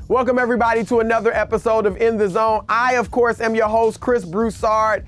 Welcome everybody to another episode of In the Zone. I, of course, am your host, Chris Broussard.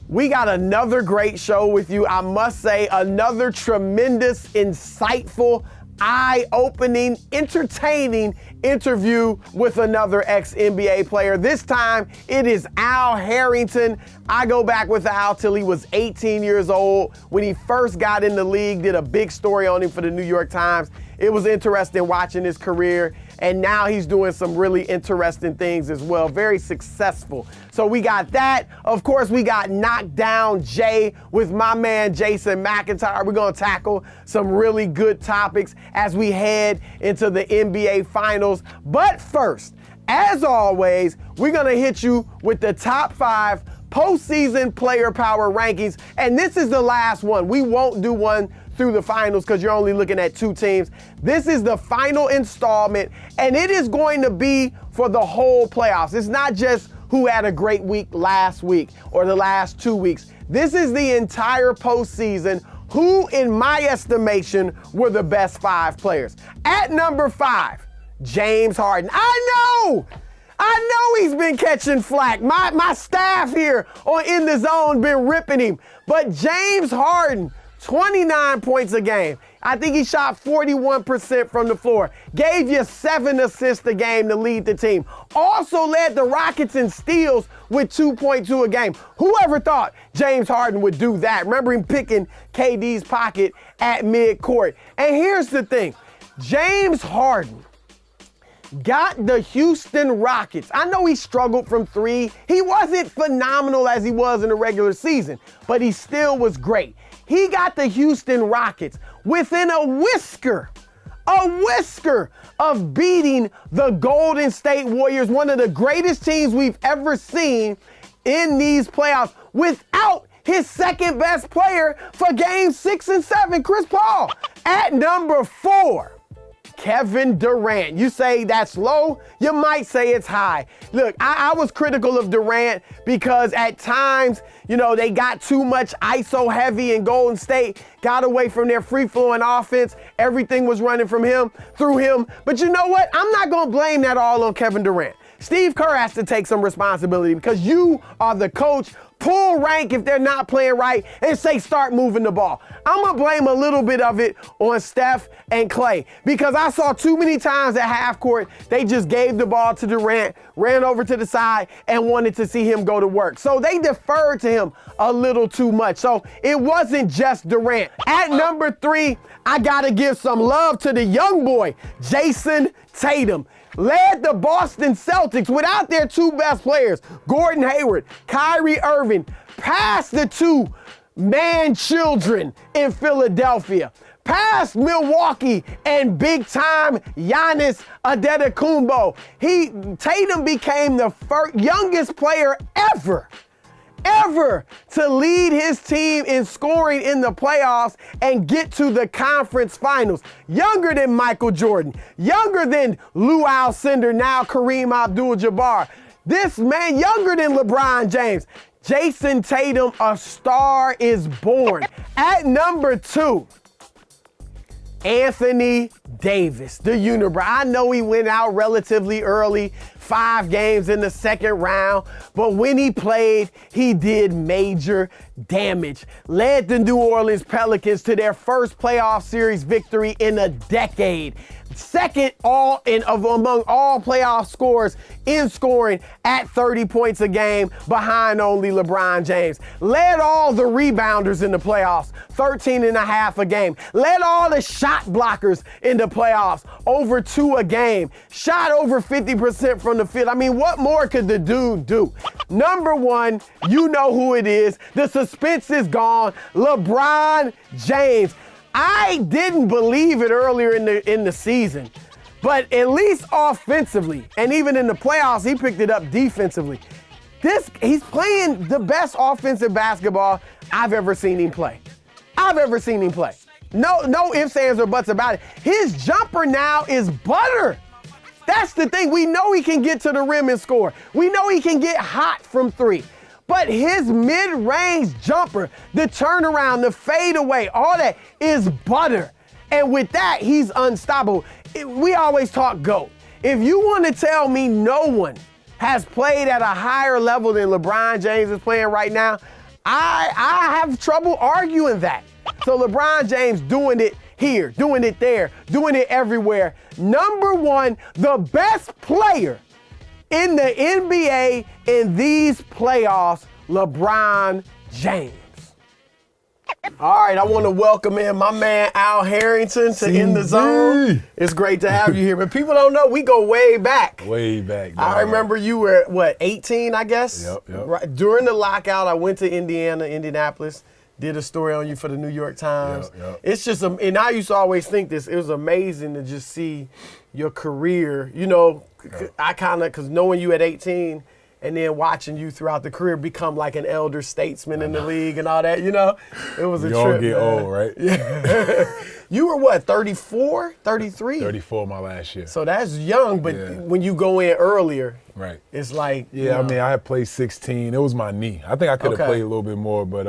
We got another great show with you. I must say, another tremendous, insightful, eye-opening, entertaining interview with another ex-NBA player. This time, it is Al Harrington. I go back with Al till he was 18 years old. When he first got in the league, did a big story on him for the New York Times. It was interesting watching his career, and now he's doing some really interesting things as well. Very successful. So we got that. Of course, we got Knockdown Jay with my man Jason McIntyre. We're going to tackle some really good topics as we head into the NBA Finals. But first, as always, we're going to hit you with the top 5 postseason player power rankings. And this is the last one. We won't do one through the finals because you're only looking at 2 teams. This is the final installment, and it is going to be for the whole playoffs. It's not just who had a great week last week or the last 2 weeks. This is the entire postseason. Who, in my estimation, were the best 5 players? At number 5, James Harden. I know he's been catching flack. My staff here on In the Zone been ripping him. But James Harden, 29 points a game. I think he shot 41% from the floor. Gave you 7 assists a game to lead the team. Also led the Rockets in steals with 2.2 a game. Whoever thought James Harden would do that? Remember him picking KD's pocket at midcourt. And here's the thing. James Harden got the Houston Rockets. I know he struggled from 3. He wasn't phenomenal as he was in the regular season, but he still was great. He got the Houston Rockets within a whisker of beating the Golden State Warriors, one of the greatest teams we've ever seen in these playoffs, without his second best player for games 6 and 7, Chris Paul. At number 4, Kevin Durant. You say that's low, you might say it's high. Look, I was critical of Durant because at times, they got too much ISO heavy in Golden State, got away from their free-flowing offense. Everything was running through him. But you know what? I'm not going to blame that all on Kevin Durant. Steve Kerr has to take some responsibility because you are the coach. Pull rank if they're not playing right and say start moving the ball. I'm going to blame a little bit of it on Steph and Clay because I saw too many times at half court they just gave the ball to Durant, ran over to the side, and wanted to see him go to work. So they deferred to him a little too much. So it wasn't just Durant. At number 3, I got to give some love to the young boy, Jason Tatum. Led the Boston Celtics without their 2 best players, Gordon Hayward, Kyrie Irving, past the 2 man-children in Philadelphia, past Milwaukee and big-time Giannis Antetokounmpo. Tatum became the youngest player ever to lead his team in scoring in the playoffs and get to the conference finals. Younger than Michael Jordan, younger than Lou Alcindor, now Kareem Abdul-Jabbar. This man, younger than LeBron James. Jason Tatum, a star is born. At number 2, Anthony Davis, the unibrow. I know he went out relatively early, 5 games in the second round, but when he played, he did major damage. Led the New Orleans Pelicans to their first playoff series victory in a decade. Second among all playoff scorers in scoring at 30 points a game, behind only LeBron James. Led all the rebounders in the playoffs, 13 and a half a game. Led all the shot blockers in the playoffs, over 2 a game. Shot over 50% from the field. I mean, what more could the dude do? Number 1, you know who it is. The suspense is gone. LeBron James. I didn't believe it earlier in the season, but at least offensively, and even in the playoffs, he picked it up defensively. He's playing the best offensive basketball I've ever seen him play. No ifs, ands, or buts about it. His jumper now is butter. That's the thing. We know he can get to the rim and score. We know he can get hot from 3. But his mid-range jumper, the turnaround, the fadeaway, all that is butter. And with that, he's unstoppable. We always talk GOAT. If you want to tell me no one has played at a higher level than LeBron James is playing right now, I have trouble arguing that. So LeBron James doing it here, doing it there, doing it everywhere. Number one, the best player in the NBA in these playoffs, LeBron James. All right, I want to welcome in my man Al Harrington to In the Zone. It's great to have you here, but people don't know we go way back. Way back. I remember you were, what, 18, I guess? Yep. Right, during the lockout, I went to Indianapolis, did a story on you for the New York Times. Yep. It's just, and I used to always think this, it was amazing to just see your career, you know, I kind of, because knowing you at 18, and then watching you throughout the career become like an elder statesman in the league and all that, you know? It was a trip, all get man. old, right? Yeah. You were what, 34, 33? 34 my last year. So that's young, but when you go in earlier, right, it's like, yeah, I mean, I had played 16. It was my knee. I think I could have played a little bit more, but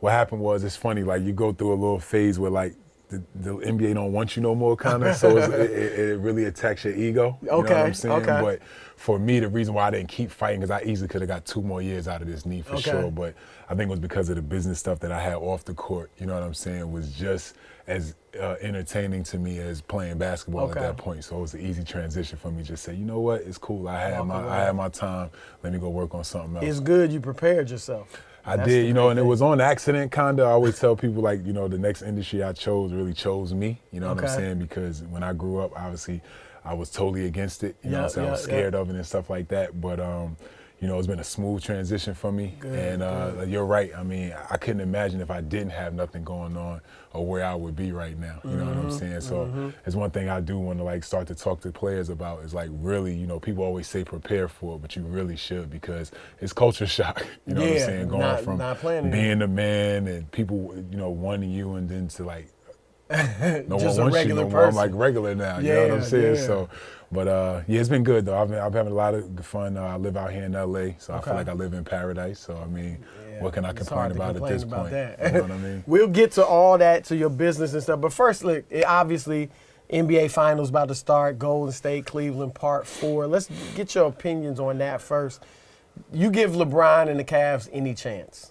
what happened was, it's funny, like you go through a little phase where like the NBA don't want you no more, kind of, so it really attacks your ego. You know what I'm saying? But for me, the reason why I didn't keep fighting, because I easily could have got 2 more years out of this knee for sure, but I think it was because of the business stuff that I had off the court, you know what I'm saying, was just as entertaining to me as playing basketball at that point. So it was an easy transition for me to just say, you know what, it's cool, I had my time, let me go work on something else. It's good you prepared yourself. I did, you know, and it was on accident, kind of. I always tell people, like, you know, the next industry I chose really chose me, you know what I'm saying? Because when I grew up, obviously, I was totally against it. You know what I'm saying? I was scared of it and stuff like that. But, you know, it's been a smooth transition for me. And you're right. I mean, I couldn't imagine if I didn't have nothing going on or where I would be right now. You know what I'm saying? So it's one thing I do want to, like, start to talk to players about is, like, really, you know, people always say prepare for it, but you really should, because it's culture shock. You know what I'm saying? Going from being the man and people, you know, wanting you, and then to, like, no one wants you no more. I'm like regular now. You know what I'm saying? So, but yeah, it's been good though. I'm having a lot of fun. I live out here in LA, so I feel like I live in paradise. So I mean, what can I complain about at this point? You know what I mean? We'll get to all that, to your business and stuff. But first, look, obviously, NBA Finals about to start. Golden State, Cleveland, Part 4. Let's get your opinions on that first. You give LeBron and the Cavs any chance?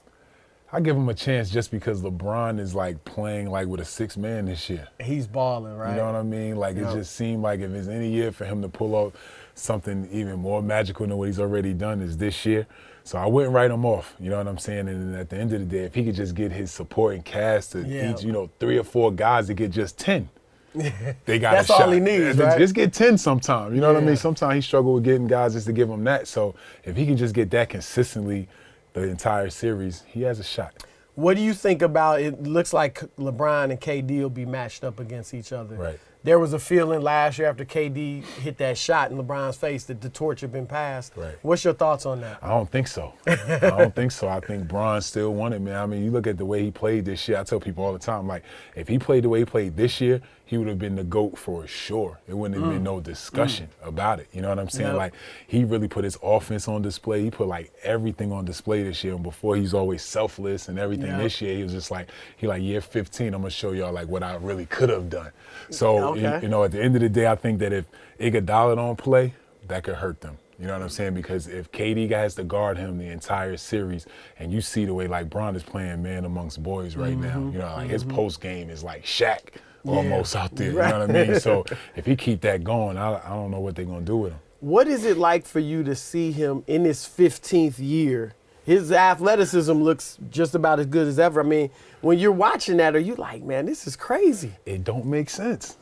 I give him a chance just because LeBron is like playing like with a 6-man this year. He's balling, right? You know what I mean? Like it just seemed like if it's any year for him to pull off something even more magical than what he's already done is this year. So I wouldn't write him off. You know what I'm saying? And at the end of the day, if he could just get his supporting cast to each, you know, 3 or 4 guys to get just 10. They got That's a shot. all he needs, right? Just get 10 sometime. You know what I mean? Sometimes he struggled with getting guys just to give him that. So if he can just get that consistently the entire series, he has a shot. What do you think about it? Looks like LeBron and KD will be matched up against each other. Right. There was a feeling last year after KD hit that shot in LeBron's face that the torch had been passed. Right. What's your thoughts on that? I don't think so. I don't think so. I think Bron still won it, man. I mean, you look at the way he played this year. I tell people all the time, like, if he played the way he played this year, he would have been the GOAT for sure. It wouldn't have been no discussion about it. You know what I'm saying? Like, he really put his offense on display. He put, like, everything on display this year. And before, he's always selfless and everything. This year, he was just like, year 15, I'm going to show y'all, like, what I really could have done. So, you know, at the end of the day, I think that if Iguodala don't play, that could hurt them. You know what I'm saying? Because if KD has to guard him the entire series, and you see the way, like, Bron is playing man amongst boys right now, you know, like, his post game is like Shaq almost out there. You know what I mean? So if he keep that going, I don't know what they're going to do with him. What is it like for you to see him in his 15th year? His athleticism looks just about as good as ever. I mean, when you're watching that, are you like, man, this is crazy? It don't make sense.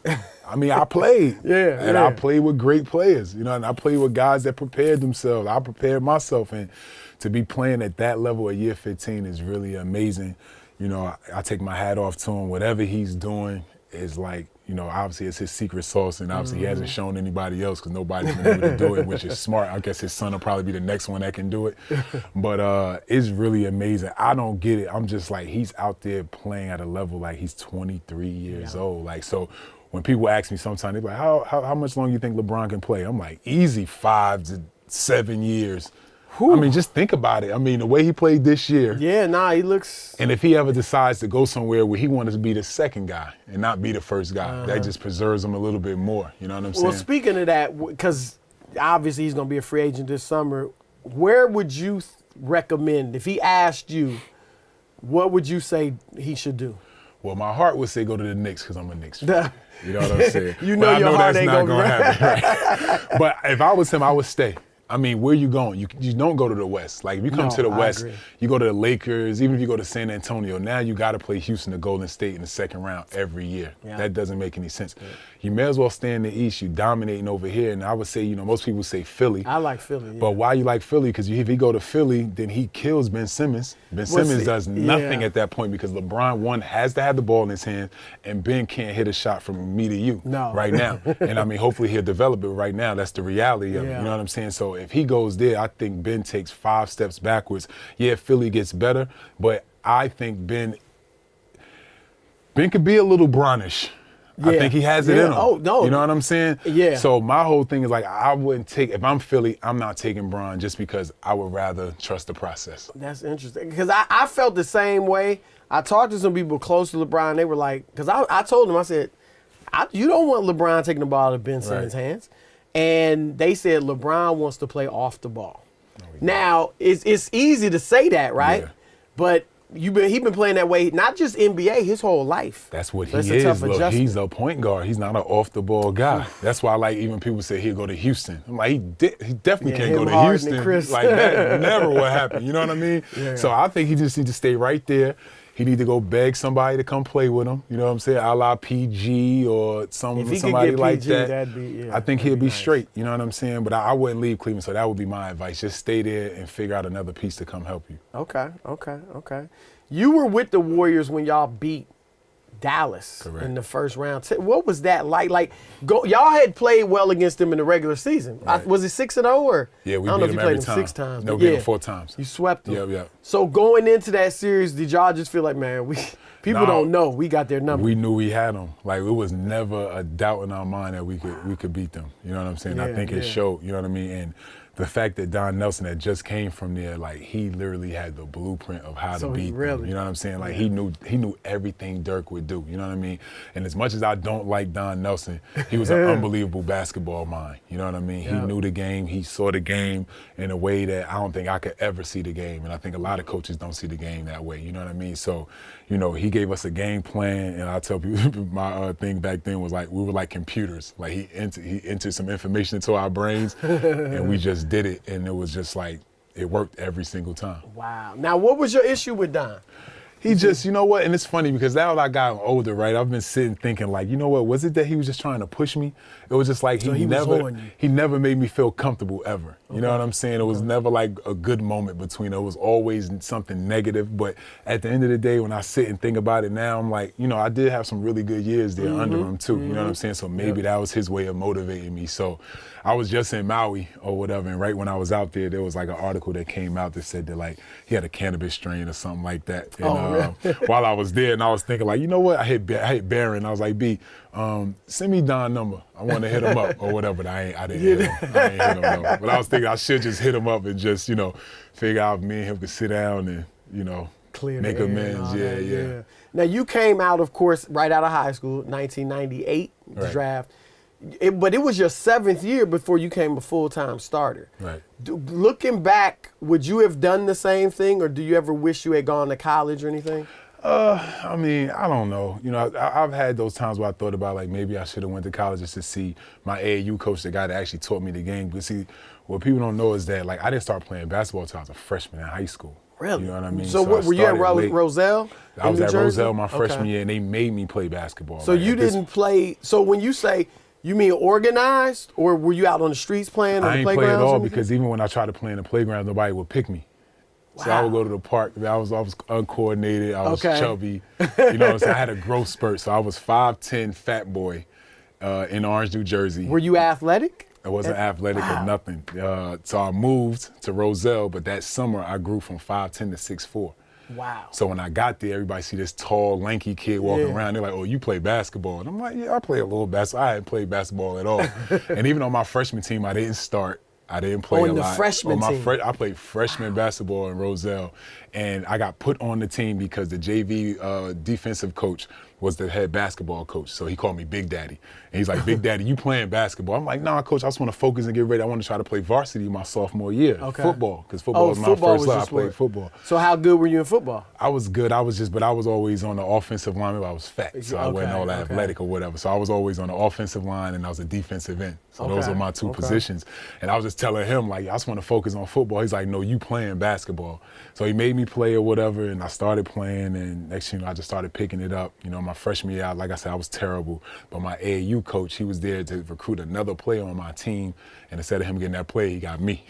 I mean, I played. I played with great players, you know, and I played with guys that prepared themselves. I prepared myself, and to be playing at that level at year 15 is really amazing. You know, I take my hat off to him. Whatever he's doing is like, you know, obviously it's his secret sauce, and obviously he hasn't shown anybody else because nobody's been able to do it, which is smart. I guess his son will probably be the next one that can do it. But it's really amazing. I don't get it. I'm just like, he's out there playing at a level like he's 23 years old. Like, so when people ask me sometimes, they're like, how much longer you think LeBron can play? I'm like, easy 5 to 7 years. I mean, just think about it. I mean, the way he played this year. Yeah, he looks. And if he ever decides to go somewhere where he wants to be the second guy and not be the first guy, that just preserves him a little bit more. You know what I'm saying? Well, speaking of that, because obviously he's going to be a free agent this summer, where would you recommend, if he asked you, what would you say he should do? Well, my heart would say go to the Knicks because I'm a Knicks fan. You know what I'm saying? You know your heart ain't going to happen. Right? But if I was him, I would stay. I mean, where you going? You don't go to the West. Like, if you come to the West, you go to the Lakers, even if you go to San Antonio, now you got to play Houston or Golden State in the second round every year. Yeah. That doesn't make any sense. Yeah. You may as well stay in the East. You dominating over here. And I would say, most people say Philly. I like Philly, yeah. But why you like Philly? Because if he go to Philly, then he kills Ben Simmons. Ben Simmons does nothing at that point because LeBron, one, has to have the ball in his hand, and Ben can't hit a shot from me to you right now. And, I mean, hopefully he'll develop it right now. That's the reality of it. You know what I'm saying? So if he goes there, I think Ben takes 5 steps backwards. Yeah, Philly gets better, but I think Ben could be a little Brownish. Yeah. I think he has it in him. Oh, no. You know what I'm saying? Yeah. So my whole thing is like, I wouldn't take, if I'm Philly, I'm not taking Bron just because I would rather trust the process. That's interesting. Because I felt the same way. I talked to some people close to LeBron. They were like, because I told them, I said, you don't want LeBron taking the ball out of Ben Simmons' hands. And they said LeBron wants to play off the ball. Now, it's easy to say that, right? Yeah. But he been playing that way, not just NBA, his whole life. That's what he is. Look, he's a point guard. He's not an off-the-ball guy. That's why, like, even people say he'll go to Houston. I'm like, he definitely can't go to Houston. Like, that never will happen. You know what I mean? Yeah. So I think he just needs to stay right there. He need to go beg somebody to come play with him. You know what I'm saying? A la PG or somebody like PG, that. I think he'll be nice. Straight. You know what I'm saying? But I wouldn't leave Cleveland, so that would be my advice. Just stay there and figure out another piece to come help you. Okay. You were with the Warriors when y'all beat Dallas in the first round. What was that like? Like, y'all had played well against them in the regular season. Right. Was it 6-0 or? Yeah, we I don't beat know if you them played them 6 times. No, we beat them 4 times. You swept them. Yeah. So going into that series, did y'all just feel like, man, people don't know we got their number? We knew we had them. Like, it was never a doubt in our mind that we could beat them. You know what I'm saying? I think it showed. You know what I mean? And the fact that Don Nelson that just came from there, like, he literally had the blueprint of how to beat them. You know what I'm saying? Like, he knew everything Dirk would do. You know what I mean? And as much as I don't like Don Nelson, he was an unbelievable basketball mind. You know what I mean? He knew the game. He saw the game in a way that I don't think I could ever see the game. And I think a lot of coaches don't see the game that way. You know what I mean? So, he gave us a game plan, and I tell people my thing back then was like we were like computers. Like, he entered some information into our brains, and we just did it, and it was just like it worked every single time. Wow. Now, what was your issue with Don? He just, you know what, and it's funny because now that I got older, right, I've been sitting thinking like, you know what, was it that he was just trying to push me? It was just like he never made me feel comfortable ever. You know what I'm saying? It was never like a good moment between us. It was always something negative. But at the end of the day, when I sit and think about it now, I'm like, I did have some really good years there under him too. You know what I'm saying? So maybe that was his way of motivating me. So I was just in Maui or whatever, and right when I was out there was like an article that came out that said that like he had a cannabis strain or something like that. And while I was there, and I was thinking like, you know what? I hit Barron. I was like, B, send me Don's number. I want to hit him up or whatever. But I didn't hit him. I ain't hit him no. But I was thinking I should just hit him up and just figure out if me and him could sit down and clear make amends. Yeah. Now you came out, of course, right out of high school, 1998 draft. But it was your 7th year before you became a full-time starter. Right. Looking back, would you have done the same thing, or do you ever wish you had gone to college or anything? I mean, I don't know. I've had those times where I thought about like maybe I should have went to college just to see my AAU coach, the guy that actually taught me the game. But see, what people don't know is that like I didn't start playing basketball until I was a freshman in high school. Really? You know what I mean? So were you at Roselle? I was at Roselle my freshman year, and they made me play basketball. So you didn't play. So when you say, you mean organized, or were you out on the streets playing on the playgrounds? I ain't play at all because even when I tried to play in the playground, nobody would pick me. Wow. So I would go to the park. I was uncoordinated. I was chubby. You know what I'm saying? I had a growth spurt. So I was 5'10", fat boy in Orange, New Jersey. Were you athletic? I wasn't athletic or nothing. So I moved to Roselle, but that summer I grew from 5'10" to 6'4". Wow. So when I got there, everybody see this tall, lanky kid walking around. They're like, oh, you play basketball. And I'm like, yeah, I play a little basketball. I hadn't played basketball at all. And even on my freshman team, I didn't start. I didn't play a lot. On the freshman team? I played freshman basketball in Roselle, and I got put on the team because the JV defensive coach was the head basketball coach. So he called me Big Daddy. And he's like, Big Daddy, you playing basketball? I'm like, nah, coach, I just want to focus and get ready. I want to try to play varsity my sophomore year, football, because football was my first love. I played football. So how good were you in football? I was good. but I was always on the offensive line. I was fat, so I wasn't all that athletic or whatever. So I was always on the offensive line, and I was a defensive end. So those were my two positions. And I was just telling him, like, I just want to focus on football. He's like, no, you playing basketball. So he made me play or whatever, and I started playing, and next thing you know, I just started picking it up. You know, my freshman year, like I said, I was terrible. But my AAU coach, he was there to recruit another player on my team, and instead of him getting that play, he got me.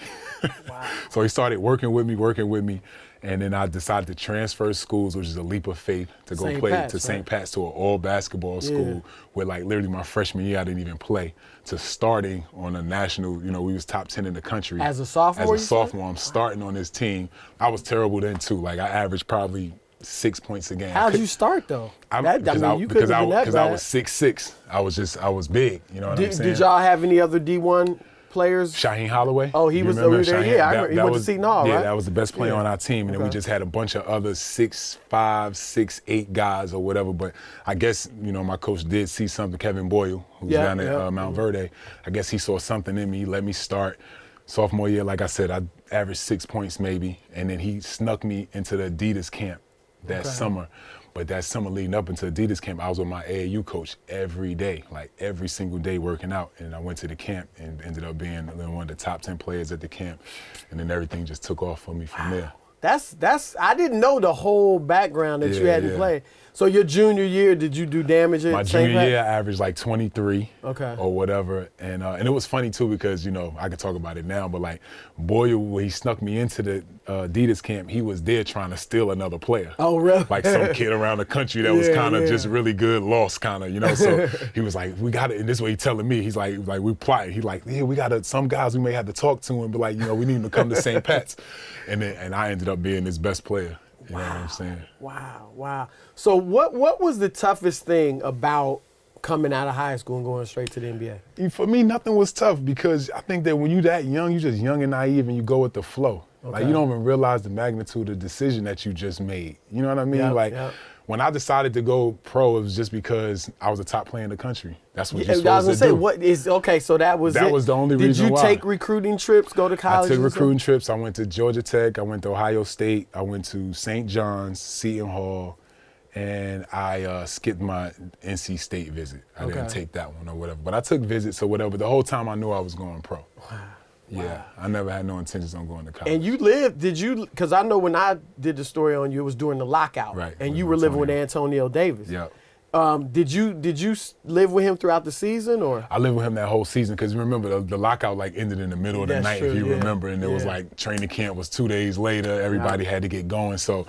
Wow. So he started working with me. And then I decided to transfer schools, which is a leap of faith, to go play to St. Pat's, to an all basketball school where, like, literally my freshman year I didn't even play, to starting on a national, you know, we was top 10 in the country. As a sophomore? As a sophomore, I'm starting on this team. I was terrible then too. Like, I averaged probably 6 points a game. How'd you start though? Because I was 6'6". I was big. You know what I'm saying? Did y'all have any other D1 players? Shaheen Holloway. Oh, he was over there. Yeah, I remember. He went to Seton Hall, right? Yeah, that was the best player on our team. And then we just had a bunch of other 6'5", 6'8" guys or whatever. But I guess, you know, my coach did see something. Kevin Boyle, who's down at Mount Verde, I guess he saw something in me. He let me start. Sophomore year, like I said, I averaged 6 points maybe. And then he snuck me into the Adidas camp that summer. But that summer leading up into Adidas camp, I was with my AAU coach every day, like every single day working out. And I went to the camp and ended up being one of the top 10 players at the camp. And then everything just took off for me from there. I didn't know the whole background that you had to play. So your junior year, did you do damage at My St. junior year, I averaged like 23 or whatever. And it was funny too because, you know, I could talk about it now, but like Boyle, when he snuck me into the Adidas camp, he was there trying to steal another player. Oh, really? Like some kid around the country that was kind of just really good, lost kind of, you know. So he was like, we got it. And this way he's telling me, he's like we plotting. He's like, yeah, we got to, some guys we may have to talk to him, but like, you know, we need him to come to St. Pat's. And I ended up being his best player. You know what I'm saying? Wow. So what was the toughest thing about coming out of high school and going straight to the NBA? For me, nothing was tough because I think that when you're that young, you're just young and naive and you go with the flow. Like, you don't even realize the magnitude of the decision that you just made. You know what I mean? When I decided to go pro, it was just because I was a top player in the country. That's what you're supposed to do. So that was the only reason why. Did you take recruiting trips, go to college? I took recruiting trips. I went to Georgia Tech. I went to Ohio State. I went to St. John's, Seton Hall, and I skipped my NC State visit. I didn't take that one or whatever. But I took visits or whatever. The whole time I knew I was going pro. Wow. Yeah, I never had no intentions on going to college. And because I know when I did the story on you, it was during the lockout. Right. And you were living with Antonio Davis. Yeah. Did you live with him throughout the season, or? I lived with him that whole season because remember the lockout like ended in the middle of the night, if you remember, and it was like training camp was 2 days later. Everybody had to get going, so.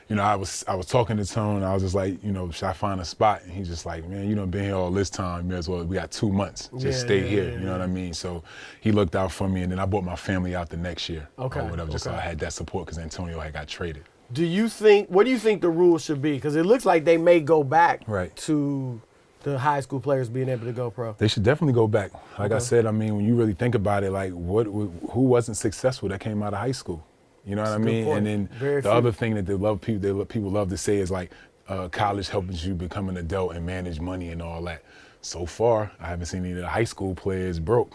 You know, I was talking to Tone, I was just like, you know, should I find a spot? And he's just like, man, you done been here all this time, you may as well, we got 2 months, just stay here, you know what I mean? So he looked out for me, and then I brought my family out the next year, or whatever, just so I had that support because Antonio had got traded. What do you think the rules should be? Because it looks like they may go back to the high school players being able to go pro. They should definitely go back. Like I said, I mean, when you really think about it, like who wasn't successful that came out of high school? You know what I mean? And then other thing that people love to say is like college helps you become an adult and manage money and all that. So far, I haven't seen any of the high school players broke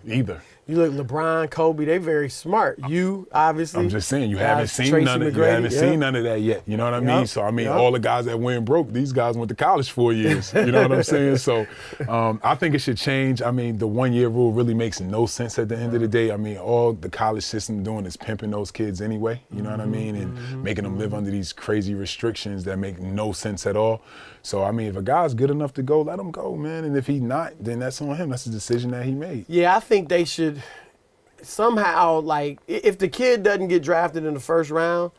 either. You look LeBron, Kobe, they very smart. You, obviously. I'm just saying, you haven't seen none of that yet. You know what I mean? So, I mean, all the guys that went broke, these guys went to college 4 years. You know what I'm saying? So, I think it should change. I mean, the 1 year rule really makes no sense at the end of the day. I mean, all the college system doing is pimping those kids anyway. You know what I mean? And making them live under these crazy restrictions that make no sense at all. So, I mean, if a guy's good enough to go, let him go, man. And if he's not, then that's on him. That's a decision that he made. Yeah, I think they should somehow, like, if the kid doesn't get drafted in the first round,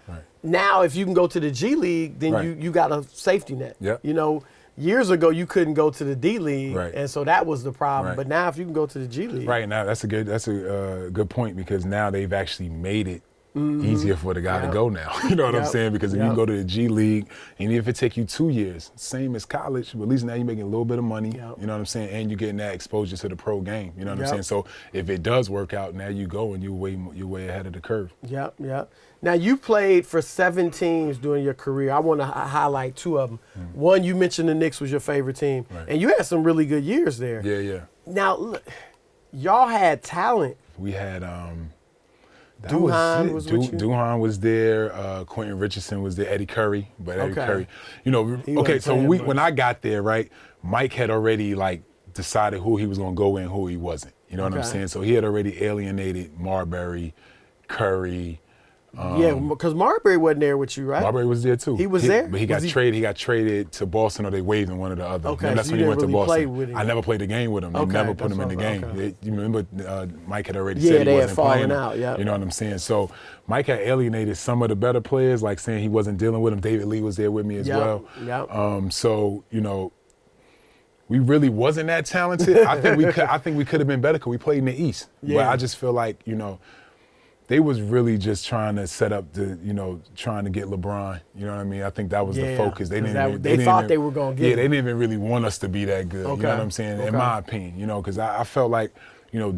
now if you can go to the G League, then you got a safety net. You know, years ago you couldn't go to the D League, and so that was the problem. But now if you can go to the G League. Right, now that's a good point because now they've actually made it easier for the guy to go now. You know what I'm saying? Because if you can go to the G League, and even if it take you 2 years, same as college, but at least now you're making a little bit of money. You know what I'm saying? And you're getting that exposure to the pro game. You know what I'm saying? So if it does work out, now you go and you're way ahead of the curve. Yep. Now you played for 7 teams during your career. I want to highlight 2 of them. One, you mentioned the Knicks was your favorite team, and you had some really good years there. Yeah. Now, look, y'all had talent. We had Duhan was with you? Duhan was there. Quentin Richardson was there. Eddie Curry, but Eddie Curry, so when I got there, right, Mike had already decided who he was gonna go in, who he wasn't. You know what I'm saying? So he had already alienated Marbury, Curry. Because Marbury wasn't there with you, right? Marbury was there too. He was there, but he got traded. He got traded to Boston, or they waived him, one or the other. Okay, that's so when you he went didn't to really Boston. play with him. I never played a game with him. They never put him in the game. You remember Mike had already said he wasn't playing out. Yeah. You know what I'm saying? So Mike had alienated some of the better players, like saying he wasn't dealing with him. David Lee was there with me as well. So we really wasn't that talented. I think we could have been better because we played in the East. But I just feel like they was really just trying to set up trying to get LeBron. You know what I mean? I think that was the focus. They thought they were going to get they didn't even really want us to be that good. You know what I'm saying? In my opinion, because I felt like,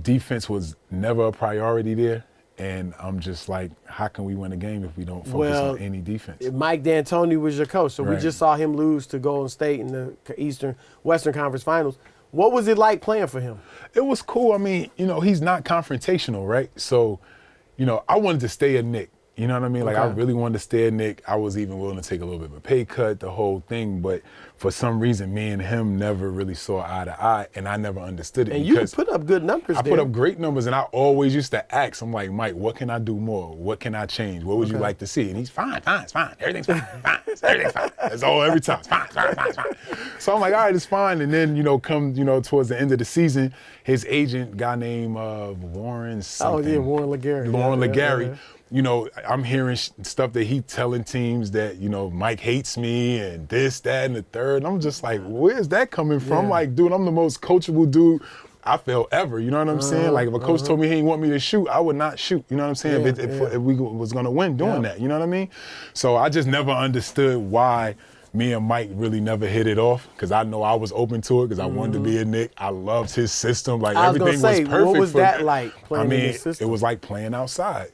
defense was never a priority there. And I'm just like, how can we win a game if we don't focus on any defense? Mike D'Antoni was your coach, so we just saw him lose to Golden State in the Western Conference Finals. What was it like playing for him? It was cool. I mean, he's not confrontational, right? So, I wanted to stay a Knick. You know what I mean? Like, I really wanted to stay a Knick. I was even willing to take a little bit of a pay cut, the whole thing. But for some reason, me and him never really saw eye to eye, and I never understood it. And you put up good numbers. I put up great numbers, and I always used to ask. I'm like, Mike, what can I do more? What can I change? What would you like to see? And he's fine, it's fine. Everything's fine, everything's fine. That's all every time. It's fine. So I'm like, all right, it's fine. And then, come, towards the end of the season, his agent, guy named Warren something. Oh, yeah, Warren LeGarry. Lauren LeGarry. I'm hearing stuff that he telling teams that, Mike hates me and this, that, and the third. And I'm just like, where's that coming from? Like, dude, I'm the most coachable dude I felt ever. You know what I'm saying? Like, if a coach told me he didn't want me to shoot, I would not shoot. You know what I'm saying? If we was going to win doing that. You know what I mean? So I just never understood why me and Mike really never hit it off, because I know I was open to it because I wanted to be a Knick. I loved his system. Like, everything was perfect. What was that like playing in his system? It was like playing outside.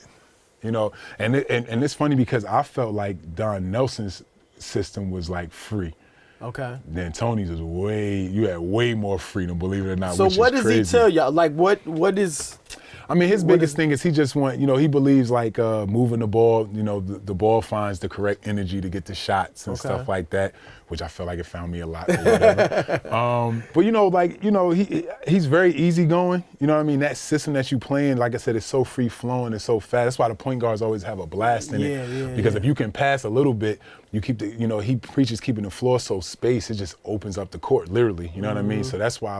And it's funny because I felt like Don Nelson's system was like free. Okay. Then Tony's was you had way more freedom, believe it or not. So what does he tell y'all? Like what is? I mean, his biggest thing is he just he believes like moving the ball, the ball finds the correct energy to get the shots and stuff like that, which I feel like it found me a lot or whatever. But he's very easygoing. You know what I mean? That system that you playing, like I said, it's so free flowing, it's so fast. That's why the point guards always have a blast in it. Because if you can pass a little bit, you keep he preaches keeping the floor so spaced, it just opens up the court, literally. You know what I mean? So that's why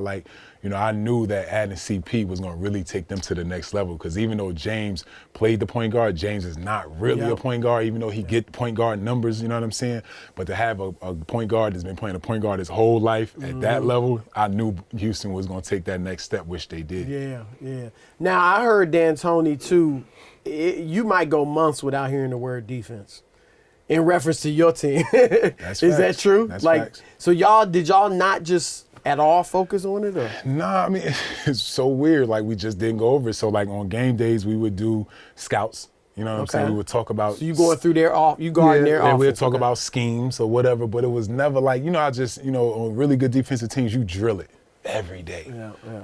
I knew that adding CP was going to really take them to the next level, because even though James played the point guard, James is not really a point guard, even though he get point guard numbers, you know what I'm saying? But to have a point guard that's been playing a point guard his whole life at that level, I knew Houston was going to take that next step, which they did. Yeah. Now, I heard D'Antoni, too, you might go months without hearing the word defense in reference to your team. That's Is that true? That's facts. So did y'all not just at all focus on it? Or? Nah, I mean, it's so weird. Like, we just didn't go over it. So, like, on game days, we would do scouts. You know what I'm saying? We would talk about. So you going through their you guarding their offense. And we'd talk about schemes or whatever, but it was never like, on really good defensive teams, you drill it every day.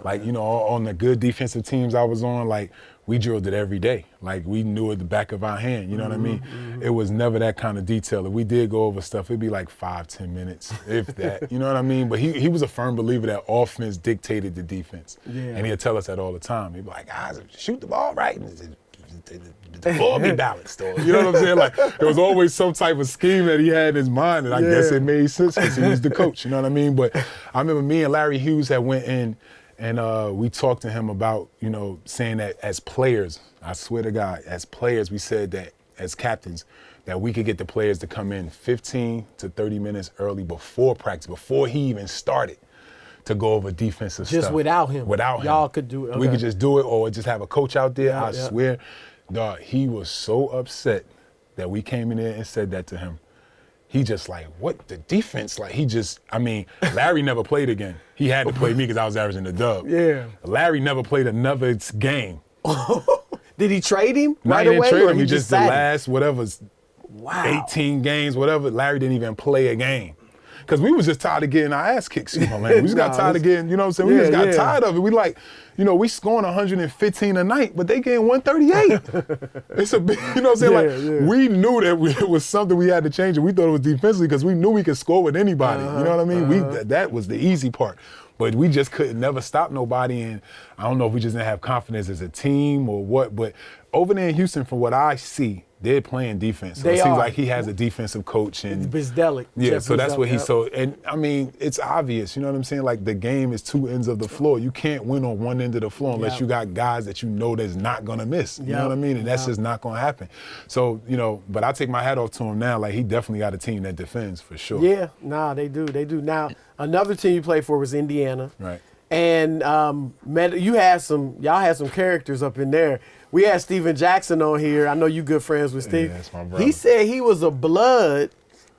On the good defensive teams I was on, like, we drilled it every day. Like, we knew at the back of our hand, you know what I mean? It was never that kind of detail. If we did go over stuff, it'd be like 5-10 minutes, if that, you know what I mean? But he was a firm believer that offense dictated the defense. And he'd tell us that all the time. He'd be like, guys, shoot the ball right. The ball be balanced, or you know what I'm saying? Like, there was always some type of scheme that he had in his mind, and I guess it made sense because he was the coach, you know what I mean? But I remember me and Larry Hughes had went in, and we talked to him about, saying that as players, I swear to God, as players, we said that as captains, that we could get the players to come in 15 to 30 minutes early before practice, before he even started, to go over defensive stuff. Just without him? Without him. Y'all could do it? Okay. We could just do it, or just have a coach out there, I swear. Dog, he was so upset that we came in there and said that to him. He just like, what the defense? Like Larry never played again. He had to play me because I was averaging the dub. Yeah. Larry never played another game. Did he trade him right away? He didn't trade him. He just the last, whatever, wow. 18 games, whatever. Larry didn't even play a game. Because we was just tired of getting our ass kicked, man. We just got tired of getting, you know what I'm saying? We just got tired of it. We like, we scoring 115 a night, but they getting 138. It's a big, you know what I'm saying? We knew that it was something we had to change, and we thought it was defensively because we knew we could score with anybody. You know what I mean? That was the easy part. But we just couldn't never stop nobody, and I don't know if we just didn't have confidence as a team or what, but over there in Houston, from what I see, they're playing defense. So it seems like he has a defensive coach. And Bizdelic. Yeah, Jeff so that's Bizdelic, what he's so, and I mean, it's obvious, you know what I'm saying? Like the game is two ends of the floor. You can't win on one end of the floor unless you got guys that you know that's not gonna miss. You know what I mean? And that's just not gonna happen. So, but I take my hat off to him now. Like he definitely got a team that defends for sure. Yeah, they do. Now, another team you played for was Indiana. Right. And y'all had some characters up in there. We had Steven Jackson on here. I know you good friends with Steve. Yeah, that's my brother. He said he was a blood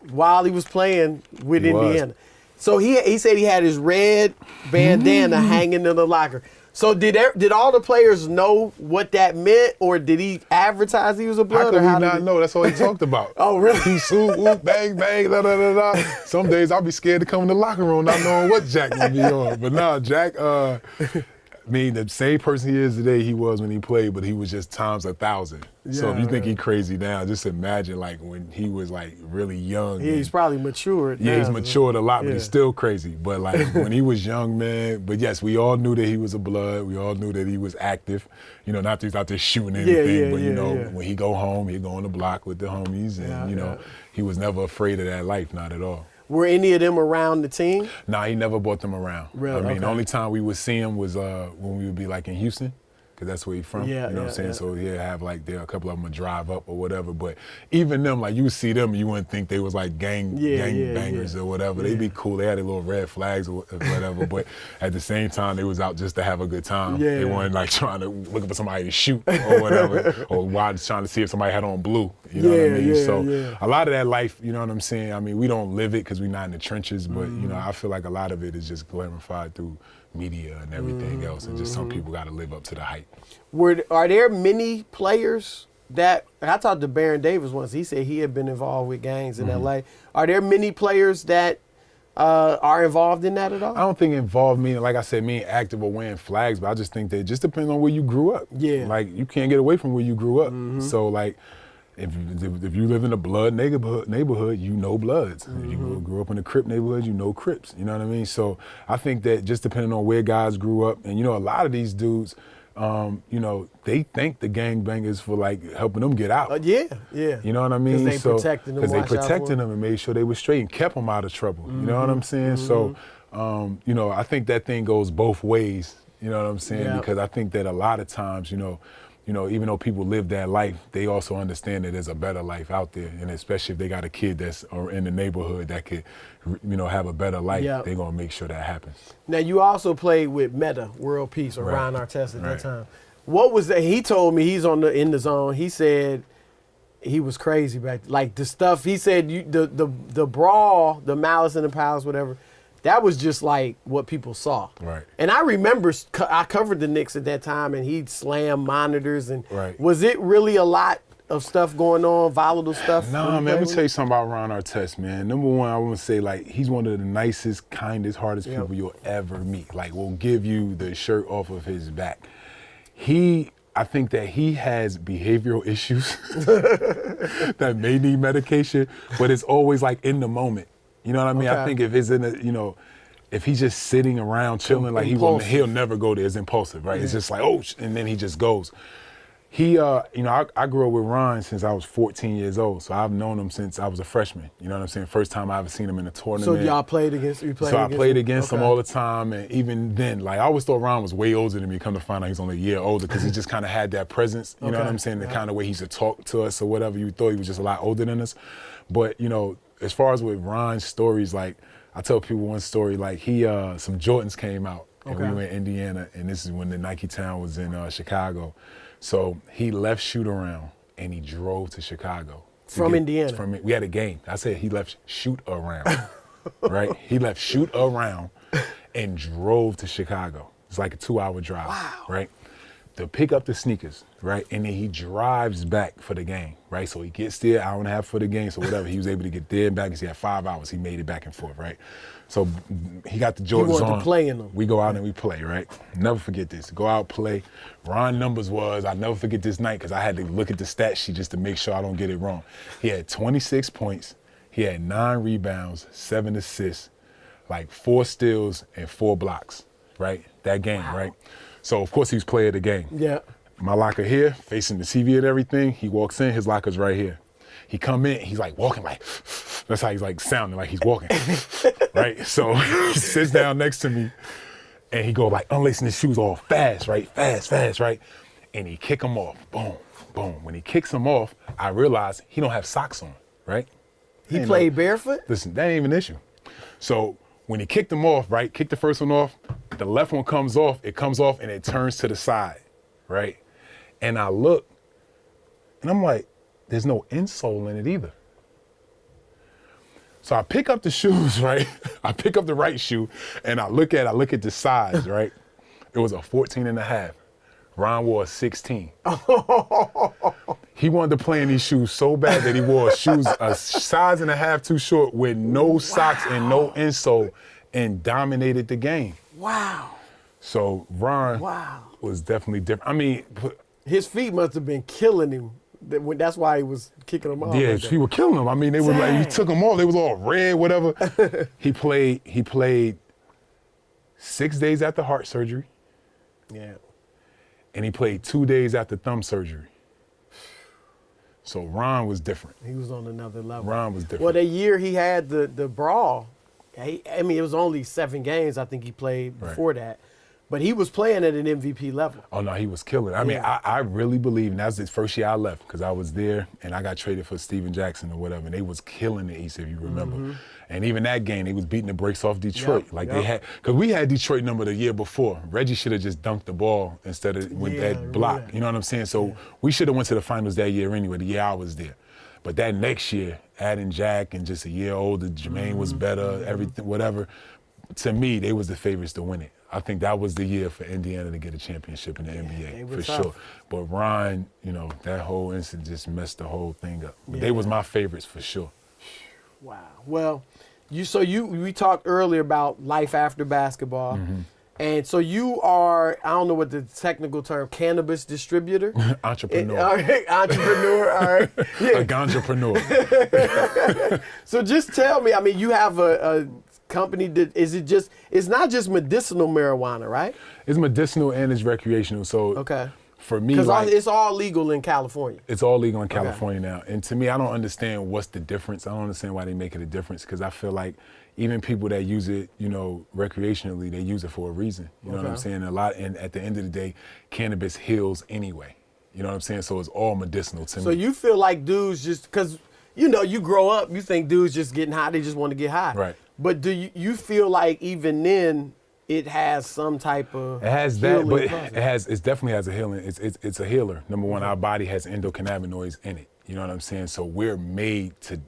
while he was playing with Indiana. So he said he had his red bandana hanging in the locker. So did all the players know what that meant, or did he advertise he was a blood? How could we not know? That's all he talked about. Oh, really? He swoop, whoop, bang, bang, da, da, da, da. Some days I'll be scared to come in the locker room not knowing what Jack will be on. But no, Jack, the same person he is today he was when he played, but he was just times 1,000. So if you think he crazy now, just imagine like when he was like really young. Yeah, he's probably matured. Yeah, he's matured a lot, but he's still crazy. But like when he was young, man. But yes, we all knew that he was a blood. We all knew that he was active. Not that he's out there shooting anything, but when he go home, he'd go on the block with the homies, and he was never afraid of that life, not at all. Were any of them around the team? Nah, he never brought them around. Really? The only time we would see him was when we would be like in Houston, because that's where he's from. You know what I'm saying? So he'd have like a couple of them would drive up or whatever. But even them, like you would see them, you wouldn't think they was like gang bangers or whatever. They'd be cool. They had their little red flags or whatever. But at the same time, they was out just to have a good time. They weren't like trying to looking for somebody to shoot or whatever, or trying to see if somebody had on blue. You know what I mean? So a lot of that life, you know what I'm saying? I mean, we don't live it because we're not in the trenches, but I feel like a lot of it is just glorified through media and everything else, and just some people got to live up to the hype. Are there many players that, I talked to Baron Davis once, he said he had been involved with gangs in LA. Are there many players that are involved in that at all? I don't think involved meaning, like I said, meaning active or wearing flags, but I just think that it just depends on where you grew up. Yeah. Like you can't get away from where you grew up. So like, if you live in a blood neighborhood, you know bloods. If you grew up in a Crip neighborhood, you know Crips. You know what I mean? So I think that just depending on where guys grew up, and a lot of these dudes, they thank the gangbangers for like helping them get out. Yeah. You know what I mean? Because they protected them. Because they protected them and made sure they were straight and kept them out of trouble. You know what I'm saying? So, I think that thing goes both ways. You know what I'm saying? Yeah. Because I think that a lot of times, even though people live that life, they also understand that there's a better life out there. And especially if they got a kid that's in the neighborhood that could, have a better life, they're going to make sure that happens. Now, you also played with Meta, World Peace, or Ron Artest at that time. What was that? He told me he's in the zone. He said he was crazy back then. Like the stuff, he said the brawl, the Malice in the Palace, whatever, that was just like what people saw. Right. And I remember I covered the Knicks at that time, and he'd slam monitors. And was it really a lot of stuff going on, volatile stuff? No, man, let me tell you something about Ron Artest, man. Number one, I want to say, like, he's one of the nicest, kindest, hardest people you'll ever meet. Like, will give you the shirt off of his back. I think that he has behavioral issues that may need medication, but it's always like in the moment. You know what I mean? I think if it's if he's just sitting around chilling, like he'll never go there. It's impulsive, right? It's just like, and then he just goes. I grew up with Ron since I was 14 years old, so I've known him since I was a freshman. You know what I'm saying? First time I ever seen him in a tournament. So y'all played against? I played against him all the time, and even then, like I always thought Ron was way older than me. Come to find out he's only a year older because he just kind of had that presence. You know what I'm saying? The kind of way he used to talk to us or whatever. You thought he was just a lot older than us, but as far as with Ron's stories, like I tell people one story, like some Jordans came out and we were in Indiana, and this is when the Nike Town was in Chicago. So he left shoot around and he drove to Chicago. From Indiana? We had a game. I said he left shoot around, right? He left shoot around and drove to Chicago. It's like a 2-hour drive, right? To pick up the sneakers, right? And then he drives back for the game, right? So he gets there, hour and a half for the game, so whatever. He was able to get there and back because he had 5 hours. He made it back and forth, right? So he got the Jordans on. He wanted to play in them. We go out and we play, right? Never forget this. Go out, play. Ron numbers was, I never forget this night because I had to look at the stat sheet just to make sure I don't get it wrong. He had 26 points. He had 9 rebounds, 7 assists, like 4 steals and 4 blocks, right? That game, right? So, of course, he was player of the game. Yeah. My locker here, facing the TV and everything. He walks in, his locker's right here. He come in, he's like walking like, that's how he's like sounding, like he's walking, right? So he sits down next to me and he go like unlacing his shoes all fast, right? Fast, right? And he kick them off, boom, boom. When he kicks them off, I realize he don't have socks on, right? He played barefoot? Listen, that ain't even an issue. So when he kicked them off, right, kicked the first one off, the left one comes off, it comes off and it turns to the side, right? And I look and I'm like, there's no insole in it either. So I pick up the shoes, right? I pick up the right shoe and I look at the size, right? It was a 14 and a half. Ron wore a 16. He wanted to play in these shoes so bad that he wore shoes a size and a half too short with no socks and no insole and dominated the game. Wow. So Ron was definitely different. I mean, his feet must have been killing him. That's why he was kicking them off. Yeah, he were killing them. I mean, they were like, he took them off. They was all red, whatever. He played 6 days after heart surgery. Yeah. And he played 2 days after thumb surgery. So Ron was different. He was on another level. Ron was different. Well, that year he had the brawl. I mean, it was only 7 games I think he played before that. But he was playing at an MVP level. Oh, no, he was killing. I mean, I really believe, and that's the first year I left because I was there and I got traded for Steven Jackson or whatever, and they was killing the East, if you remember. Mm-hmm. And even that game, they was beating the brakes off Detroit. They had, because we had Detroit number the year before. Reggie should have just dunked the ball instead of with that block. You know what I'm saying? So we should have went to the finals that year anyway, the year I was there. But that next year, adding Jack and just a year older, Jermaine was better, everything, whatever. To me, they was the favorites to win it. I think that was the year for Indiana to get a championship in the NBA, for sure. But Ron, you know, that whole incident just messed the whole thing up. But they was my favorites for sure. Wow. Well, we talked earlier about life after basketball. Mm-hmm. And so you are, I don't know what the technical term, cannabis distributor? Entrepreneur. All right, entrepreneur, all right. Yeah. A ganjapreneur. So just tell me, I mean, you have a company that, it's not just medicinal marijuana, right? It's medicinal and it's recreational. So for me, because it's all legal in California. It's all legal in California now. And to me, I don't understand what's the difference. I don't understand why they make it a difference because I feel like even people that use it, you know, recreationally, they use it for a reason. You know what I'm saying? And at the end of the day, cannabis heals anyway. You know what I'm saying? So it's all medicinal to me. So you feel like dudes just, because, you know, you grow up, you think dudes just getting high, they just want to get high. Right. But do you feel like even then it has some type of It has that, but it definitely has a healing. It's a healer. Number one, our body has endocannabinoids in it. You know what I'm saying? So we're made to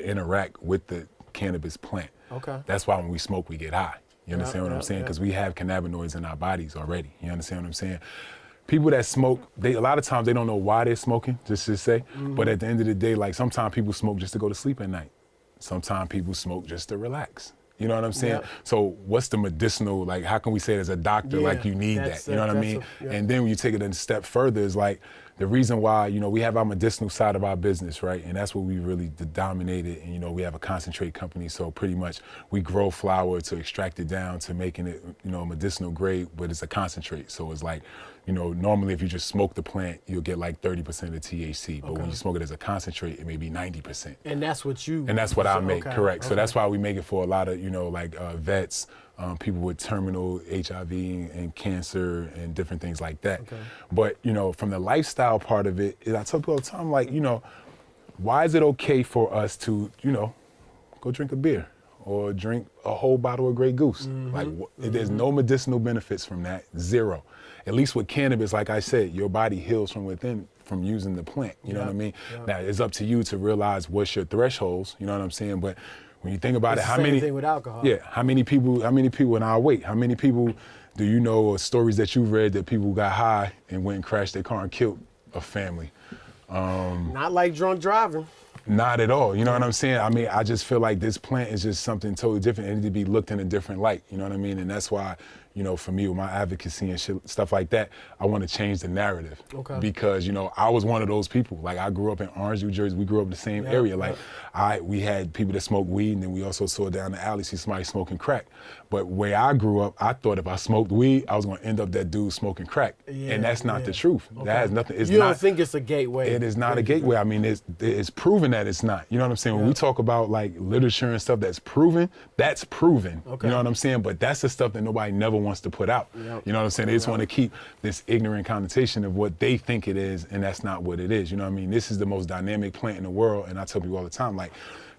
interact with the cannabis plant. Okay. That's why when we smoke, we get high. You understand what I'm saying? Because we have cannabinoids in our bodies already. You understand what I'm saying? People that smoke, a lot of times they don't know why they're smoking, just to say. Mm-hmm. But at the end of the day, like sometimes people smoke just to go to sleep at night. Sometimes people smoke just to relax. You know what I'm saying? Yeah. So what's the medicinal, like how can we say as a doctor, like you need that? You know what I mean? And then when you take it a step further, is like the reason why, you know, we have our medicinal side of our business, right? And that's what we really dominated. And, you know, we have a concentrate company. So pretty much we grow flower to extract it down to making it, you know, medicinal grade, but it's a concentrate. So it's like, you know, normally if you just smoke the plant, you'll get like 30% of THC. But when you smoke it as a concentrate, it may be 90%. And that's what you... And that's what I make, correct. So that's why we make it for a lot of, you know, like vets, people with terminal HIV and cancer and different things like that. But, you know, from the lifestyle part of it, I tell people all the time, like, you know, why is it okay for us to, you know, go drink a beer or drink a whole bottle of Grey Goose? Like, there's no medicinal benefits from that, zero. at least with cannabis, like I said, your body heals from within from using the plant. You know what I mean? Now, it's up to you to realize what's your thresholds. You know what I'm saying? But when you think about it, how many? Same thing with alcohol. Yeah, how many people in our weight? How many people do you know, or stories that you've read that people got high and went and crashed their car and killed a family? Not like drunk driving. Not at all. You know what I'm saying? I mean, I just feel like this plant is just something totally different. It needs to be looked in a different light. You know what I mean? And that's why, you know, for me with my advocacy and shit, stuff like that, I want to change the narrative. Okay. Because, you know, I was one of those people. Like, I grew up in Orange, New Jersey. We grew up in the same area. Like, we had people that smoked weed, and then we also saw down the alley, see somebody smoking crack. But where I grew up, I thought if I smoked weed, I was going to end up that dude smoking crack. And that's not the truth. Okay. That has nothing. It's you don't think it's a gateway? It is not a gateway. I mean, it's proven that it's not. You know what I'm saying? When we talk about like literature and stuff that's proven, that's proven. Okay. You know what I'm saying? But that's the stuff that nobody never wants to put out. You know what I'm saying? They just want to keep this ignorant connotation of what they think it is, and that's not what it is. You know what I mean? This is the most dynamic plant in the world, and I tell people all the time, like,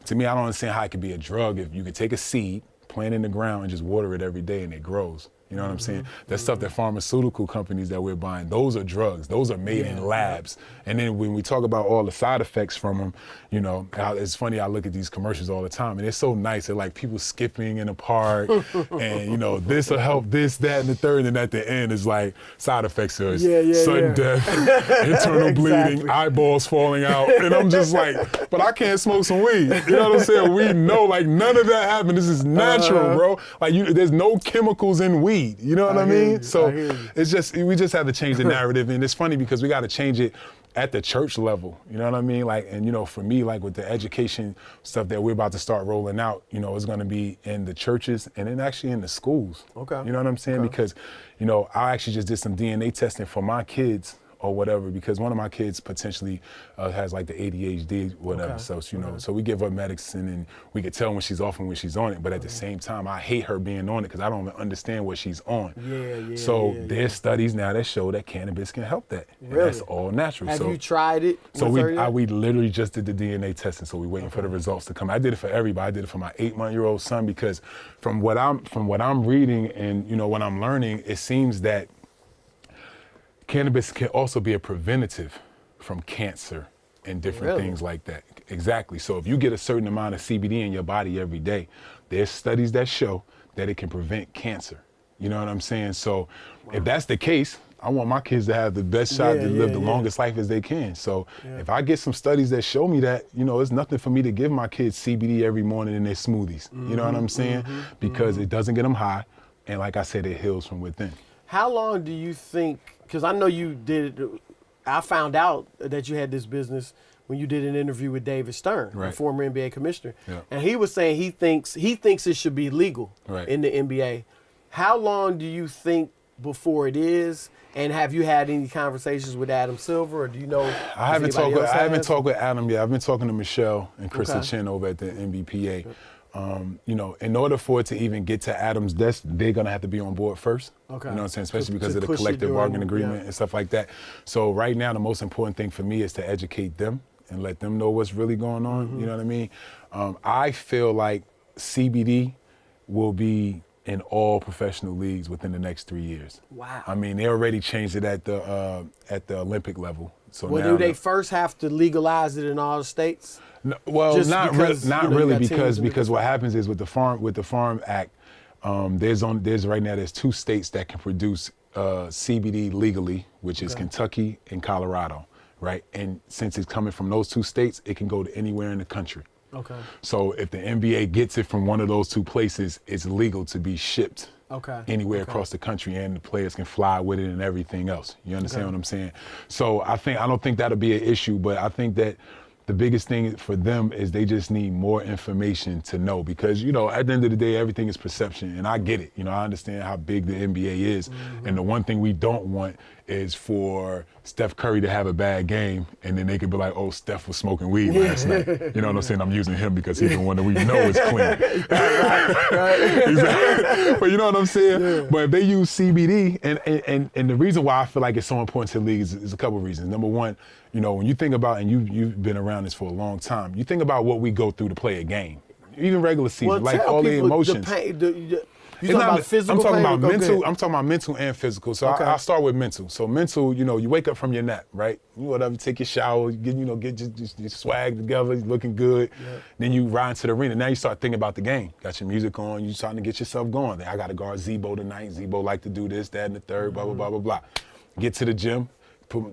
to me, I don't understand how it could be a drug if you could take a seed, plant it in the ground, and just water it every day, and it grows. You know what I'm saying? That stuff that pharmaceutical companies that we're buying, those are drugs. Those are made in labs. And then when we talk about all the side effects from them, you know, it's funny, I look at these commercials all the time, and it's so nice. They're like people skipping in a park, and, you know, this will help this, that, and the third, and at the end is like side effects are sudden death, internal bleeding, eyeballs falling out, and I'm just like, but I can't smoke some weed. You know what I'm saying? We know, like, none of that happened. This is natural, bro. Like, there's no chemicals in weed. You know what I mean? So it's just, we just have to change the narrative, and it's funny because we got to change it at the church level. You know what I mean? Like, and you know, for me, like with the education stuff that we're about to start rolling out, you know, it's going to be in the churches and then actually in the schools. Okay. You know what I'm saying? Because, you know, I actually just did some DNA testing for my kids or whatever, because one of my kids potentially has like the ADHD, whatever. So, you know, so we give her medicine and we can tell when she's off and when she's on it. But at the same time, I hate her being on it because I don't even understand what she's on. So there's studies now that show that cannabis can help that. And that's all natural. Have you tried it? So we literally just did the DNA testing. So we're waiting for the results to come. I did it for everybody. I did it for my 8-month-old son because from what I'm reading and, you know, what I'm learning, it seems that cannabis can also be a preventative from cancer and different things like that. Exactly. So if you get a certain amount of CBD in your body every day, there's studies that show that it can prevent cancer. You know what I'm saying? So if that's the case, I want my kids to have the best shot to live the longest life as they can. So if I get some studies that show me that, you know, it's nothing for me to give my kids CBD every morning in their smoothies. You know what I'm saying? Because it doesn't get them high. And like I said, it heals from within. How long do you think, because I know you did, I found out that you had this business when you did an interview with David Stern, the former NBA commissioner. And he was saying he thinks it should be legal in the NBA. How long do you think before it is? And have you had any conversations with Adam Silver, or do you know? I haven't talked with Adam yet. I've been talking to Michelle and Kristen Chin over at the NBPA. You know, in order for it to even get to Adam's desk, they're gonna have to be on board first. You know what I'm saying? Especially because of the collective bargaining agreement and stuff like that. So right now, the most important thing for me is to educate them and let them know what's really going on. You know what I mean? I feel like CBD will be in all professional leagues within the next 3 years. Wow. I mean, they already changed it at the Olympic level. So well, do they first have to legalize it in all the states? No, well, not really, because what happens is with the Farm Act, there's right now 2 states that can produce CBD legally, which is Kentucky and Colorado, right? And since it's coming from those 2 states, it can go to anywhere in the country. Okay. So if the NBA gets it from one of those 2 places, it's legal to be shipped anywhere across the country, and the players can fly with it and everything else. You understand what I'm saying? So I don't think that'll be an issue, but I think that the biggest thing for them is they just need more information to know, because, you know, at the end of the day, everything is perception, and I get it. You know, I understand how big the NBA is, and the one thing we don't want is for Steph Curry to have a bad game, and then they could be like, oh, Steph was smoking weed last night. You know what I'm saying? I'm using him because he's the one that we know is clean. But you know what I'm saying? But if they use CBD, and the reason why I feel like it's so important to the league is a couple of reasons. Number one, you know, when you think about, and you've been around this for a long time, you think about what we go through to play a game, even regular season, like all the emotions. You talking about physical? I'm talking pain? about mental. I'm talking about mental and physical. So I'll start with mental. So mental, you know, you wake up from your nap, right? You whatever, take your shower, get your swag together, looking good. Yep. Then you ride into the arena. Now you start thinking about the game. Got your music on. You starting to get yourself going. I got to guard Zebo tonight. Zebo like to do this, that, and the third. Blah blah blah blah blah. Get to the gym.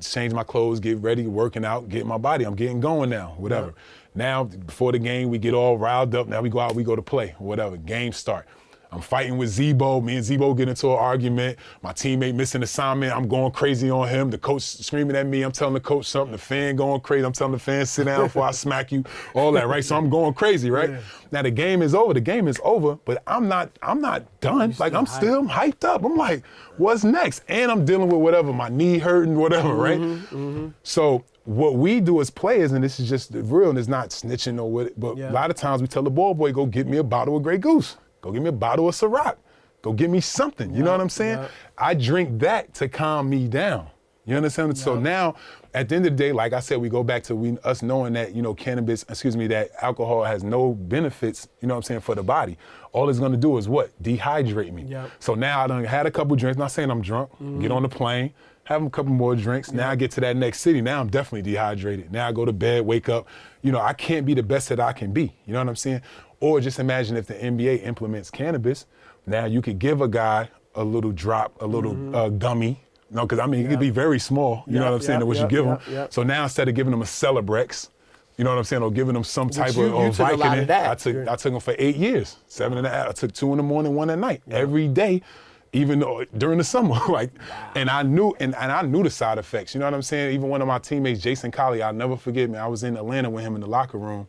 Change my clothes, get ready, working out, get my body. I'm getting going now, whatever. Yep. Now, before the game, we get all riled up. Now we go out, we go to play, whatever. Game start. I'm fighting with Zebo. Me and Zebo get into an argument. My teammate missing assignment. I'm going crazy on him. The coach screaming at me. I'm telling the coach something. The fan going crazy. I'm telling the fan, sit down before I smack you. All that, right? So I'm going crazy, right? Yeah. Now the game is over. The game is over, but I'm not done. Like I'm still hyped up. I'm like, what's next? And I'm dealing with whatever, my knee hurting, whatever, right? Mm-hmm. So what we do as players, and this is just real, and it's not snitching or what, but a lot of times we tell the ball boy, go get me a bottle of Grey Goose. Go get me a bottle of Ciroc. Go get me something. You know what I'm saying? I drink that to calm me down. You understand? So now, at the end of the day, like I said, we go back to us knowing that, you know, that alcohol has no benefits, you know what I'm saying, for the body. All it's gonna do is what? Dehydrate me. So now I done had a couple drinks, not saying I'm drunk, get on the plane, have a couple more drinks. Now I get to that next city. Now I'm definitely dehydrated. Now I go to bed, wake up. You know, I can't be the best that I can be. You know what I'm saying? Or just imagine if the NBA implements cannabis. Now you could give a guy a little drop, a little gummy. No, because I mean, it could be very small. You know what I'm saying? What you give them. So now instead of giving them a Celebrex, you know what I'm saying, or giving them some type of Vicodin, I took them for 8 years, 7.5. I took 2 in the morning, 1 at night, every day. Even though during the summer, like, and I knew the side effects. You know what I'm saying? Even one of my teammates, Jason Colley, I'll never forget, man. I was in Atlanta with him in the locker room,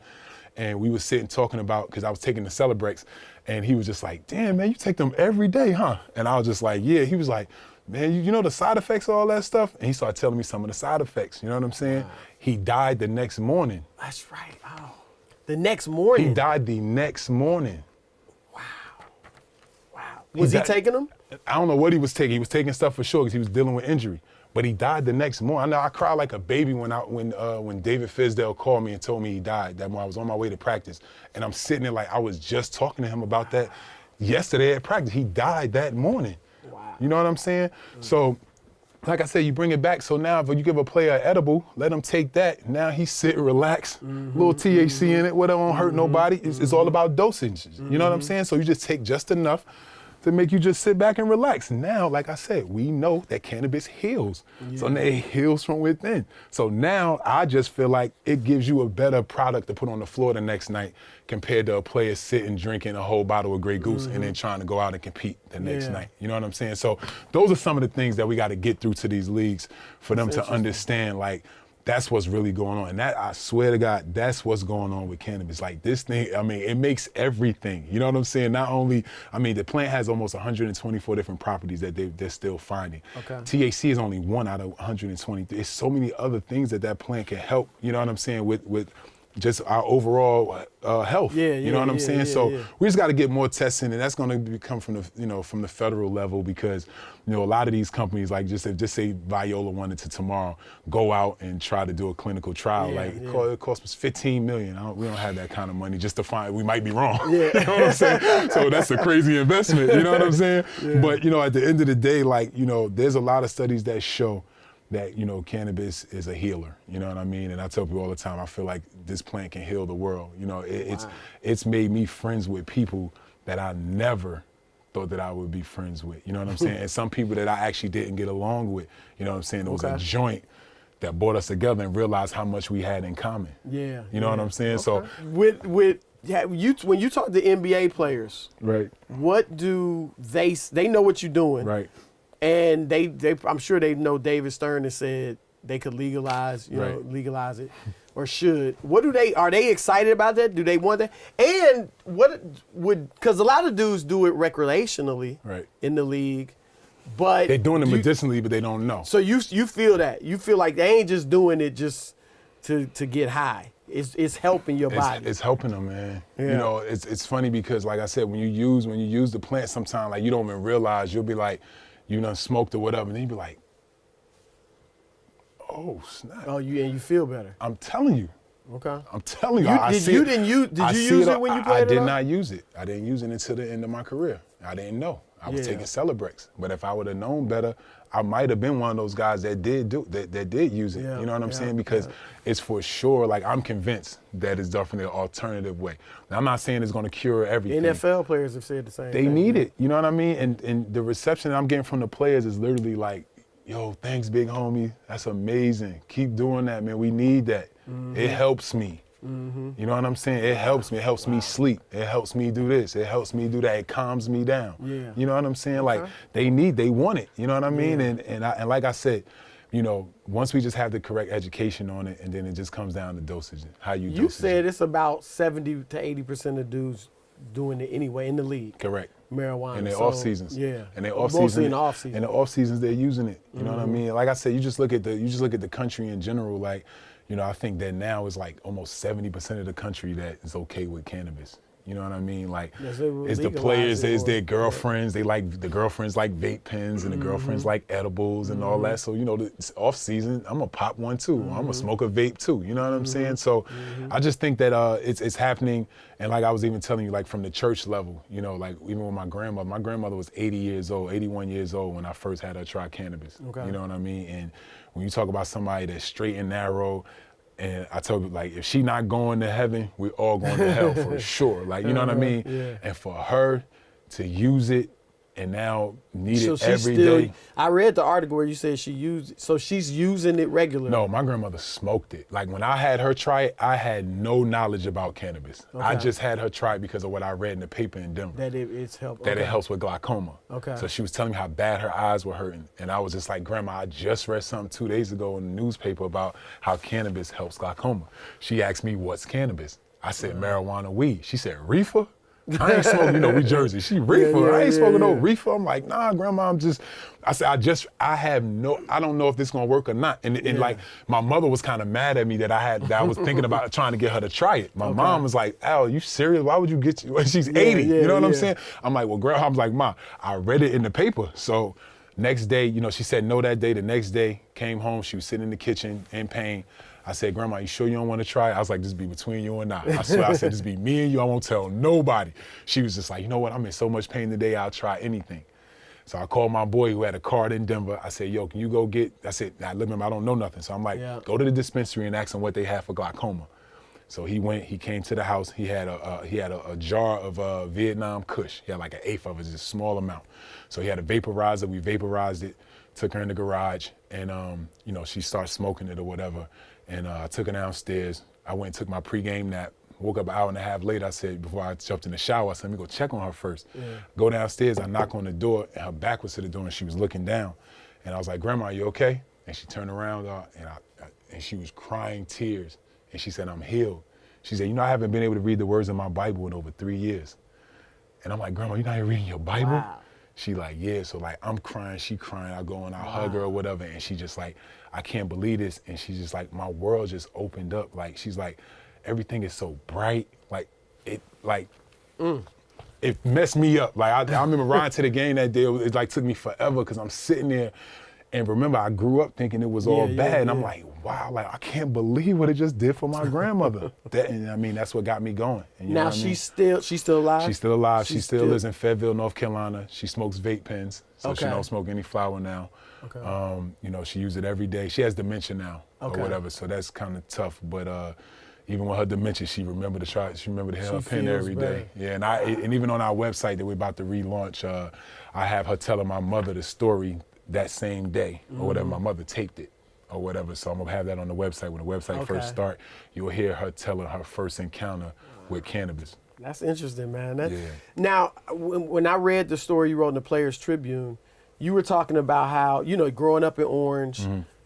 and we were sitting talking about, because I was taking the Celebrex, and he was just like, "Damn, man, you take them every day, huh?" And I was just like, "Yeah." He was like, "Man, you know the side effects of all that stuff?" And he started telling me some of the side effects. You know what I'm saying? He died the next morning. That's right. Oh, the next morning. He died the next morning. Wow. Was he taking them? I don't know what he was taking. He was taking stuff for sure because he was dealing with injury. But he died the next morning. I know I cried like a baby when David Fisdale called me and told me he died. That when I was on my way to practice, and I'm sitting there like I was just talking to him about that yesterday at practice. He died that morning. Wow. You know what I'm saying? So, like I said, you bring it back. So now if you give a player an edible, let him take that. Now he sit, relax, little THC in it, whatever, won't hurt nobody. It's all about dosage. You know what I'm saying? So you just take just enough to make you just sit back and relax. Now, like I said, we know that cannabis heals. So now it heals from within. So now I just feel like it gives you a better product to put on the floor the next night compared to a player sitting drinking a whole bottle of Grey Goose and then trying to go out and compete the next night. You know what I'm saying? So those are some of the things that we got to get through to these leagues for them to understand, like, that's what's really going on. And that, I swear to God, that's what's going on with cannabis. Like this thing, I mean, it makes everything. You know what I'm saying? Not only, I mean, the plant has almost 124 different properties that they're still finding. THC is only 1 out of 123. There's so many other things that plant can help, you know what I'm saying, with just our overall health. You know what I'm saying? So we just got to get more testing, and that's going to come from the, from the federal level, because, a lot of these companies, like just say Viola wanted to tomorrow go out and try to do a clinical trial, it cost us $15 million. We don't have that kind of money just to find, we might be wrong. You know what I'm saying? So that's a crazy investment, you know what I'm saying? But, at the end of the day, like, there's a lot of studies that show that, cannabis is a healer, you know what I mean? And I tell people all the time, I feel like this plant can heal the world. It's made me friends with people that I never thought that I would be friends with, you know what I'm saying? And some people that I actually didn't get along with, you know what I'm saying? It was a joint that brought us together and realized how much we had in common. You know what I'm saying? So when you talk to NBA players, what do they know what you're doing? And they I'm sure they know David Stern has said they could legalize, legalize it, or should. Are they excited about that? Do they want that? And because a lot of dudes do it recreationally in the league, but they're doing it medicinally, but they don't know. So you feel that. You feel like they ain't just doing it just to get high. It's helping your body. It's helping them, man. It's funny because, like I said, when you use the plant, sometimes like you don't even realize, you'll be like, you done smoked or whatever, and then you be like, oh snap. Oh, you feel better. I'm telling you. Okay. I'm telling you, Did you use it when you played? I did not use it. I didn't use it until the end of my career. I didn't know. I was taking Celebrex. But if I would have known better, I might have been one of those guys that did use it. You know what I'm saying? Because it's for sure, like, I'm convinced that it's definitely an alternative way. Now, I'm not saying it's going to cure everything. NFL players have said the same thing. They need it. You know what I mean? And the reception I'm getting from the players is literally like, yo, thanks, big homie. That's amazing. Keep doing that, man. We need that. It helps me. You know what I'm saying? It helps me. It helps me sleep. It helps me do this. It helps me do that. It calms me down. You know what I'm saying? Like, they want it. You know what I mean? And like I said, you know, once we just have the correct education on it, and then it just comes down to dosage, how you dosage. You said it's about 70 to 80% of dudes doing it anyway in the league. Correct. Marijuana. In their off seasons. Yeah. And their off Mostly season. in the off season. In the off seasons, they're using it. You know what I mean? Like I said, you just look at the country in general. Like, you know, I think that now is like almost 70% of the country that is okay with cannabis. You know what I mean? Like, it's the players, it's their girlfriends. They like, the girlfriends like vape pens, and the girlfriends like edibles and all that. So, you know, it's off season, I'm gonna pop one too. I'm gonna smoke a vape too. You know what I'm saying? So I just think that it's happening. And like I was even telling you, like, from the church level, you know, like, even with my grandmother was 81 years old when I first had her try cannabis. You know what I mean? And when you talk about somebody that's straight and narrow, and I told you, like, if she not going to heaven, we all going to hell for sure. Like, you know what I mean? And for her to use it and now need it every day. I read the article where you said she's using it regularly. No, my grandmother smoked it. Like, when I had her try it, I had no knowledge about cannabis. I just had her try it because of what I read in the paper in Denver. That it helps with glaucoma. So she was telling me how bad her eyes were hurting. And I was just like, Grandma, I just read something 2 days ago in the newspaper about how cannabis helps glaucoma. She asked me, what's cannabis? I said, marijuana weed. She said, reefer? I ain't smoking, we Jersey. She reefer. I ain't smoking no reefer. I'm like, nah, Grandma, I don't know if this gonna work or not. And like, my mother was kind of mad at me that I was thinking about trying to get her to try it. My mom was like, Al, you serious? Why would you get you? She's 80, you know what I'm saying? I'm like, well, Grandma, I was like, Ma, I read it in the paper. So next day, you know, she said no that day. The next day, came home, she was sitting in the kitchen in pain. I said, Grandma, you sure you don't want to try it? I was like, this be between you and I. I swear, I said, this be me and you. I won't tell nobody. She was just like, you know what? I'm in so much pain today, I'll try anything. So I called my boy who had a card in Denver. I said, yo, can you go get, I said, I don't know nothing. So I'm like, go to the dispensary and ask them what they have for glaucoma. So he went, he came to the house. He had a jar of Vietnam Kush. He had like an eighth of it, just a small amount. So he had a vaporizer. We vaporized it, took her in the garage, and you know, she started smoking it or whatever. And I took her downstairs. I went and took my pregame nap. Woke up an hour and a half later. I said, before I jumped in the shower, I said, let me go check on her first. Go downstairs, I knock on the door, and her back was to the door, and she was looking down. And I was like, Grandma, you okay? And she turned around, and she was crying tears. And she said, I'm healed. She said, you know, I haven't been able to read the words of my Bible in over 3 years. And I'm like, Grandma, you're not even reading your Bible? Wow. She like, yeah. So like, I'm crying, she crying, I go and I hug her or whatever. And she just like, I can't believe this. And she's just like, my world just opened up. Like, she's like, everything is so bright. It messed me up. Like, I remember riding to the game that day. It like took me forever because I'm sitting there. And remember, I grew up thinking it was all bad. And I'm like, wow, like, I can't believe what it just did for my grandmother. And I mean, that's what got me going. And you know what I mean? She's still alive? She's still alive. She still lives in Fayetteville, North Carolina. She smokes vape pens, so she don't smoke any flower now. You know, she uses it every day. She has dementia now or whatever, so that's kind of tough. But even with her dementia, she remembered to try. She remembered to have her pen every day. Yeah, and even on our website that we're about to relaunch, I have her telling my mother the story that same day or whatever. My mother taped it or whatever, so I'm gonna have that on the website. When the website first start, you'll hear her telling her first encounter with cannabis. That's interesting, man. Now, when I read the story you wrote in the Players Tribune, you were talking about how, you know, growing up in Orange,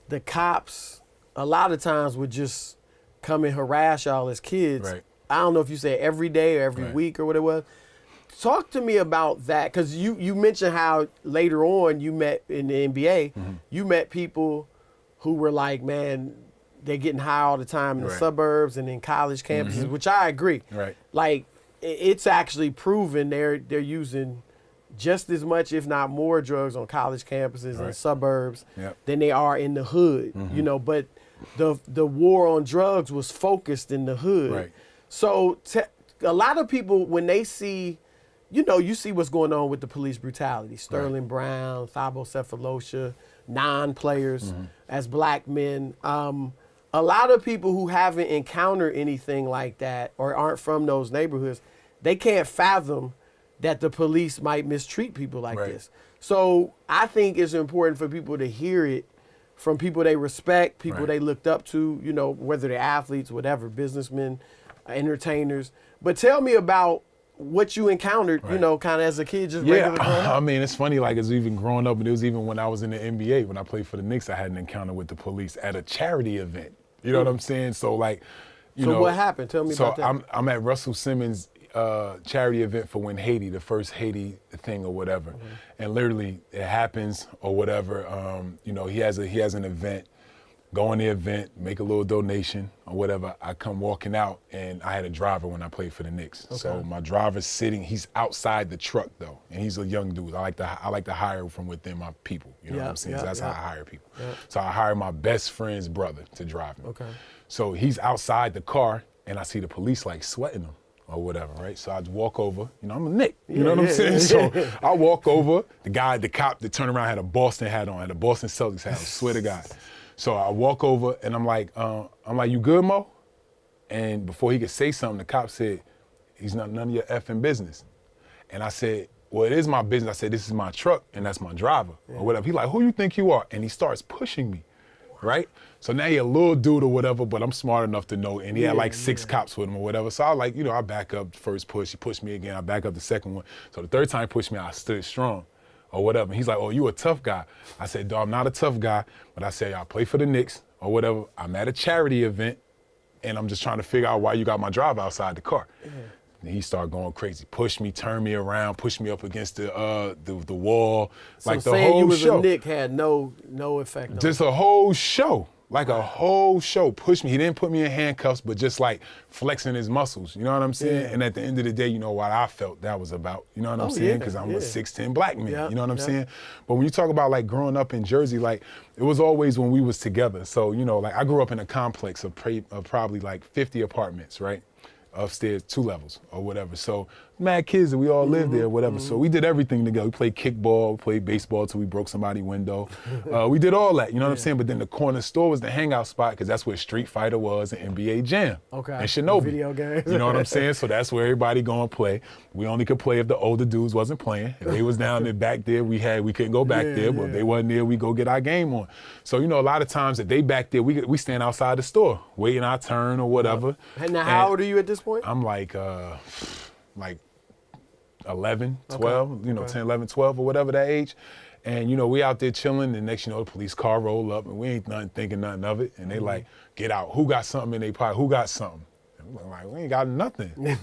the cops a lot of times would just come and harass y'all as kids. Right. I don't know if you say every day or every week or what it was. Talk to me about that, because you mentioned how later on you met in the NBA, you met people who were like, man, they're getting high all the time in the suburbs and in college campuses, which I agree. Right. Like, it's actually proven they're using just as much, if not more, drugs on college campuses and suburbs than they are in the hood. You know, but the war on drugs was focused in the hood. Right. So a lot of people, when they see, you see what's going on with the police brutality. Sterling Brown, Thabo Cephalosha, non-players as black men. A lot of people who haven't encountered anything like that or aren't from those neighborhoods, they can't fathom that the police might mistreat people like this. So I think it's important for people to hear it from people they respect, people they looked up to, whether they're athletes, whatever, businessmen, entertainers. But tell me about what you encountered, kind of as a kid, just regular growing up. I mean, it's funny, like, it's even growing up, and it was even when I was in the NBA, when I played for the Knicks, I had an encounter with the police at a charity event. You know what I'm saying? So, like, So what happened? Tell me about that. So I'm at Russell Simmons' charity event for Win Haiti, the first Haiti thing or whatever. And literally, it happens or whatever. He has an event. Go on the event, make a little donation or whatever. I come walking out, and I had a driver when I played for the Knicks. Okay. So my driver's sitting. He's outside the truck though, and he's a young dude. I like to hire from within my people. You know what I'm saying? So that's how I hire people. So I hire my best friend's brother to drive me. Okay. So he's outside the car, and I see the police like sweating him or whatever, right? So I walk over. I'm a Knick. You know what I'm saying? So I walk over. The cop that turned around had a Boston hat on, had a Boston Celtics hat on. Swear to God. So I walk over and I'm like, you good, Mo? And before he could say something, the cop said, he's none of your effing business. And I said, well, it is my business. I said, this is my truck and that's my driver or whatever. He like, who you think you are? And he starts pushing me, right? So now he a little dude or whatever, but I'm smart enough to know. And he had like 6 cops with him or whatever. So I like, I back up the first push. He pushed me again. I back up the second one. So the third time he pushed me, I stood strong. Or whatever. He's like, oh, you a tough guy. I said, dog, I'm not a tough guy, but I said, I play for the Knicks or whatever. I'm at a charity event, and I'm just trying to figure out why you got my driver outside the car. And he started going crazy, pushed me, turned me around, pushed me up against the wall. So like the saying whole you was show. a Knick had no effect on Just a whole show. Like a whole show. Pushed me. He didn't put me in handcuffs, but just like flexing his muscles. You know what I'm saying? And at the end of the day, you know what I felt that was about. You know what I'm saying? Because I'm a 6'10" black man. You know what I'm saying? But when you talk about like growing up in Jersey, like it was always when we was together. So, like I grew up in a complex of probably like 50 apartments, right? Upstairs, 2 levels or whatever. So mad kids and we all lived there or whatever. So we did everything together. We played kickball, we played baseball till we broke somebody's window. We did all that, you know what I'm saying? But then the corner store was the hangout spot because that's where Street Fighter was and NBA Jam. And Shinobi. Video games. You know what I'm saying? So that's where everybody going to play. We only could play if the older dudes wasn't playing. If they was down there back there, we couldn't go back there. But if they wasn't there, we go get our game on. So, a lot of times if they back there, we stand outside the store waiting our turn or whatever. And now how old are you at this point? I'm like 11, 12, 10, 11, 12 or whatever that age. And, we out there chilling, and next, the police car roll up, and we ain't thinking nothing of it. And they like, get out. Who got something in their pocket? Who got something? And we're like, we ain't got nothing.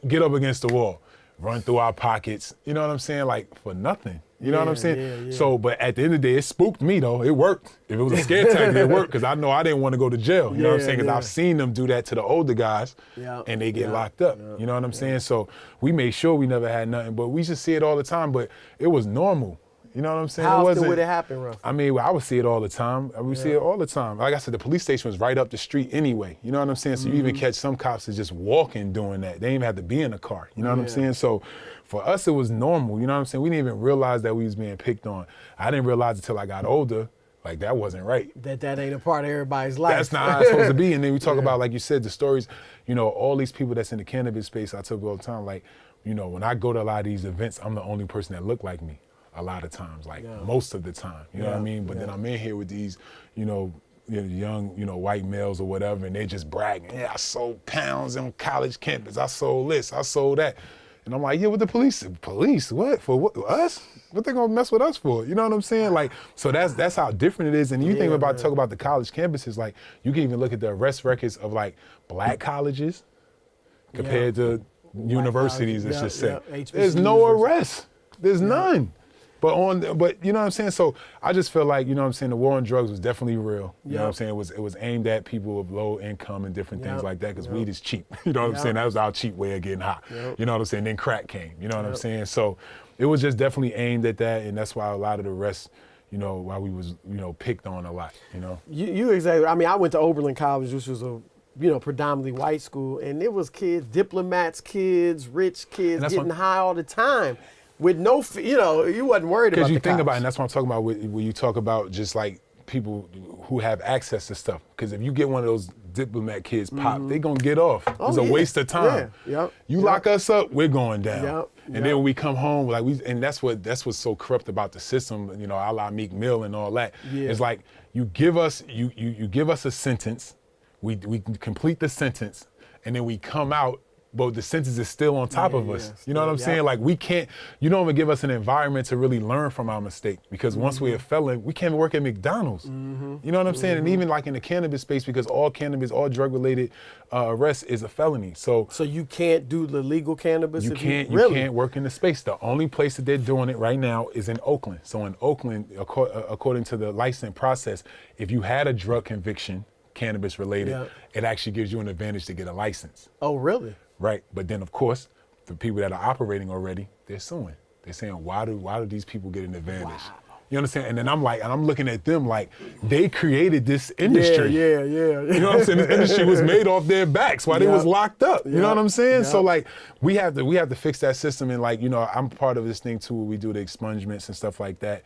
Get up against the wall. Run through our pockets. You know what I'm saying? Like, for nothing. You know what I'm saying? So, but at the end of the day, it spooked me, though. It worked. If it was a scare tactic, it worked, because I know I didn't want to go to jail. You know what I'm saying? Because I've seen them do that to the older guys, and they get locked up. You know what I'm saying? So we made sure we never had nothing, but we used to see it all the time, but it was normal. You know what I'm saying? How often would it happen, roughly? I mean, I would see it all the time. I would see it all the time. Like I said, the police station was right up the street anyway. You know what I'm saying? So you even catch some cops that just walking doing that. They didn't even have to be in a car. You know what I'm saying? So for us, it was normal. You know what I'm saying? We didn't even realize that we was being picked on. I didn't realize until I got older, like that wasn't right. That ain't a part of everybody's life. That's not how it's supposed to be. And then we talk about, like you said, the stories, all these people that's in the cannabis space, I tell people all the time, like, when I go to a lot of these events, I'm the only person that look like me. A lot of times, like most of the time, you know what I mean? But then I'm in here with these, young, white males or whatever, and they just bragging, yeah, I sold pounds on college campus, I sold this, I sold that. And I'm like, yeah, what the police? Police, what? For what? Us? What they gonna mess with us for? You know what I'm saying? Like, so that's how different it is. And you think about talk about the college campuses, like you can even look at the arrest records of like black colleges compared to universities, let's just say. There's no arrest. There's none. But you know what I'm saying? So I just feel like, the war on drugs was definitely real. You know what I'm saying? It was aimed at people of low income and different things like that, because weed is cheap. You know what I'm saying? That was our cheap way of getting high. You know what I'm saying? Then crack came. You know what I'm saying? So it was just definitely aimed at that, and that's why a lot of the rest, while we was, picked on a lot, You exactly. I mean, I went to Oberlin College, which was a predominantly white school, and it was kids, diplomats, kids, rich kids getting high all the time with no, you wasn't worried about. Because you the think cops. about it, and that's what I'm talking about when you talk about just like people who have access to stuff. Because if you get one of those diplomat kids pop, they gonna get off. It's a waste of time. Yeah. Yep. You lock us up, we're going down. Yep. And then when we come home, and that's what's so corrupt about the system, a la Meek Mill and all that. Yeah. It's like you give us a sentence, we complete the sentence, and then we come out, but the sentence is still on top of us. You know what I'm saying? Like we can't, you don't even give us an environment to really learn from our mistake, because once we're a felon, we can't even work at McDonald's. You know what I'm saying? And even like in the cannabis space, because all drug related arrests is a felony. So you can't do the legal cannabis? You can't work in the space. The only place that they're doing it right now is in Oakland. So in Oakland, according to the license process, if you had a drug conviction, cannabis related, it actually gives you an advantage to get a license. Oh, really? Right, but then of course, the people that are operating already, they're suing. They're saying, why do these people get an advantage? Wow. You understand? And then I'm looking at them like they created this industry. Yeah. You know what I'm saying? This industry was made off their backs while they was locked up. You know what I'm saying? So like we have to fix that system, and like, I'm part of this thing too, where we do the expungements and stuff like that,